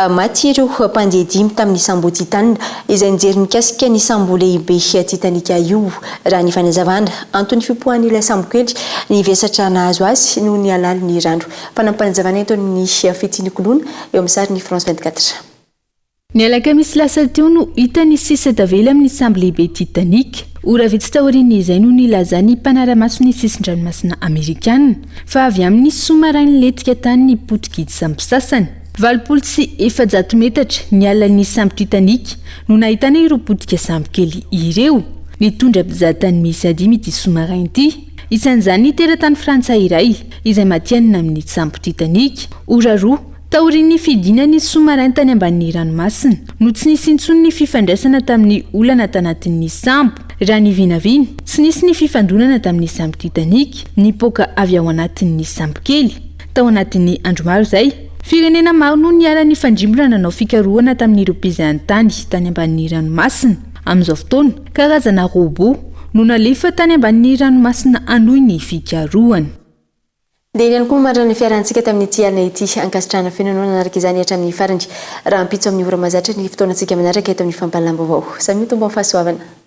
Speaker 4: maty ireo mpandeha 5 tamin'ny sambo Titane izay nijery mikasika ny sambo lehibe Titanic io raha ny fanazavana antony fipohan'ilay sambo kely ny vesatra nahazo azy noho ny alali ny rano fanampanazavana eto ny fitinikolona eo amin'ny sary ny France 24.
Speaker 18: Ny alakamisy lasa teo no hita ny sisa tavela amin'ny sambo lehibe Titanic. Ora vitsy taoriana izay no nilazany mpanara-maso ny sisin-dranomasina Amerikana fa avy amin'ny sous-marin letika tany ny potikidy sambo sasany. 27 metatra ny alan'ny sambo Titanic no nahitana ireo potika sambo kely ireo. Nitondra mpizahatany miisa 5 ity sous-marin ity. Isan'izany ny teratany frantsay iray izay matianina amin'ny sambo Titanic. Ora 2 taorian'ny fidinany sous-marin tany ambanin'ny ranomasina no tsy nisy intsony ny fifandraisana tamin'ny olana tanatin'ny sambo raha ny vinavina tsy nisy ny fifandonana tamin'ny sambo titanika nipoka avy ao anatin'ny sambo kely tao anatin'ny andro maro izay firenena maro no niara ny fandrimbona nanao fikarohana tamin'ireo mpizahan-tany tany ambanin'ny ranomasina amin'izao fotoana karazana robot no nalefa tany ambanin'ny ranomasina anohy ny fikarohana.
Speaker 4: Dia ihany koa mandrina fiarantsika tamin'ny tiana ity ankasitrahana fianonana anaraka izany hatramin'ny farany raha ampitso amin'ny ora mazatra ny fotoanantsika manaraka eto amin'ny fampalam-baovao. Samy tombo amin'ny fahasoavana.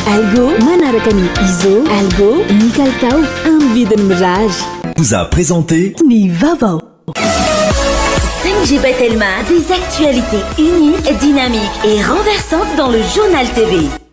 Speaker 19: Algo manaraka ny Izo, Algo ny kalitao amin'ny vidiny mirage.
Speaker 20: Vous a présenté
Speaker 19: Ny Vaovao. 5G Batelma, des actualités uniques, dynamiques et renversantes dans le journal TV.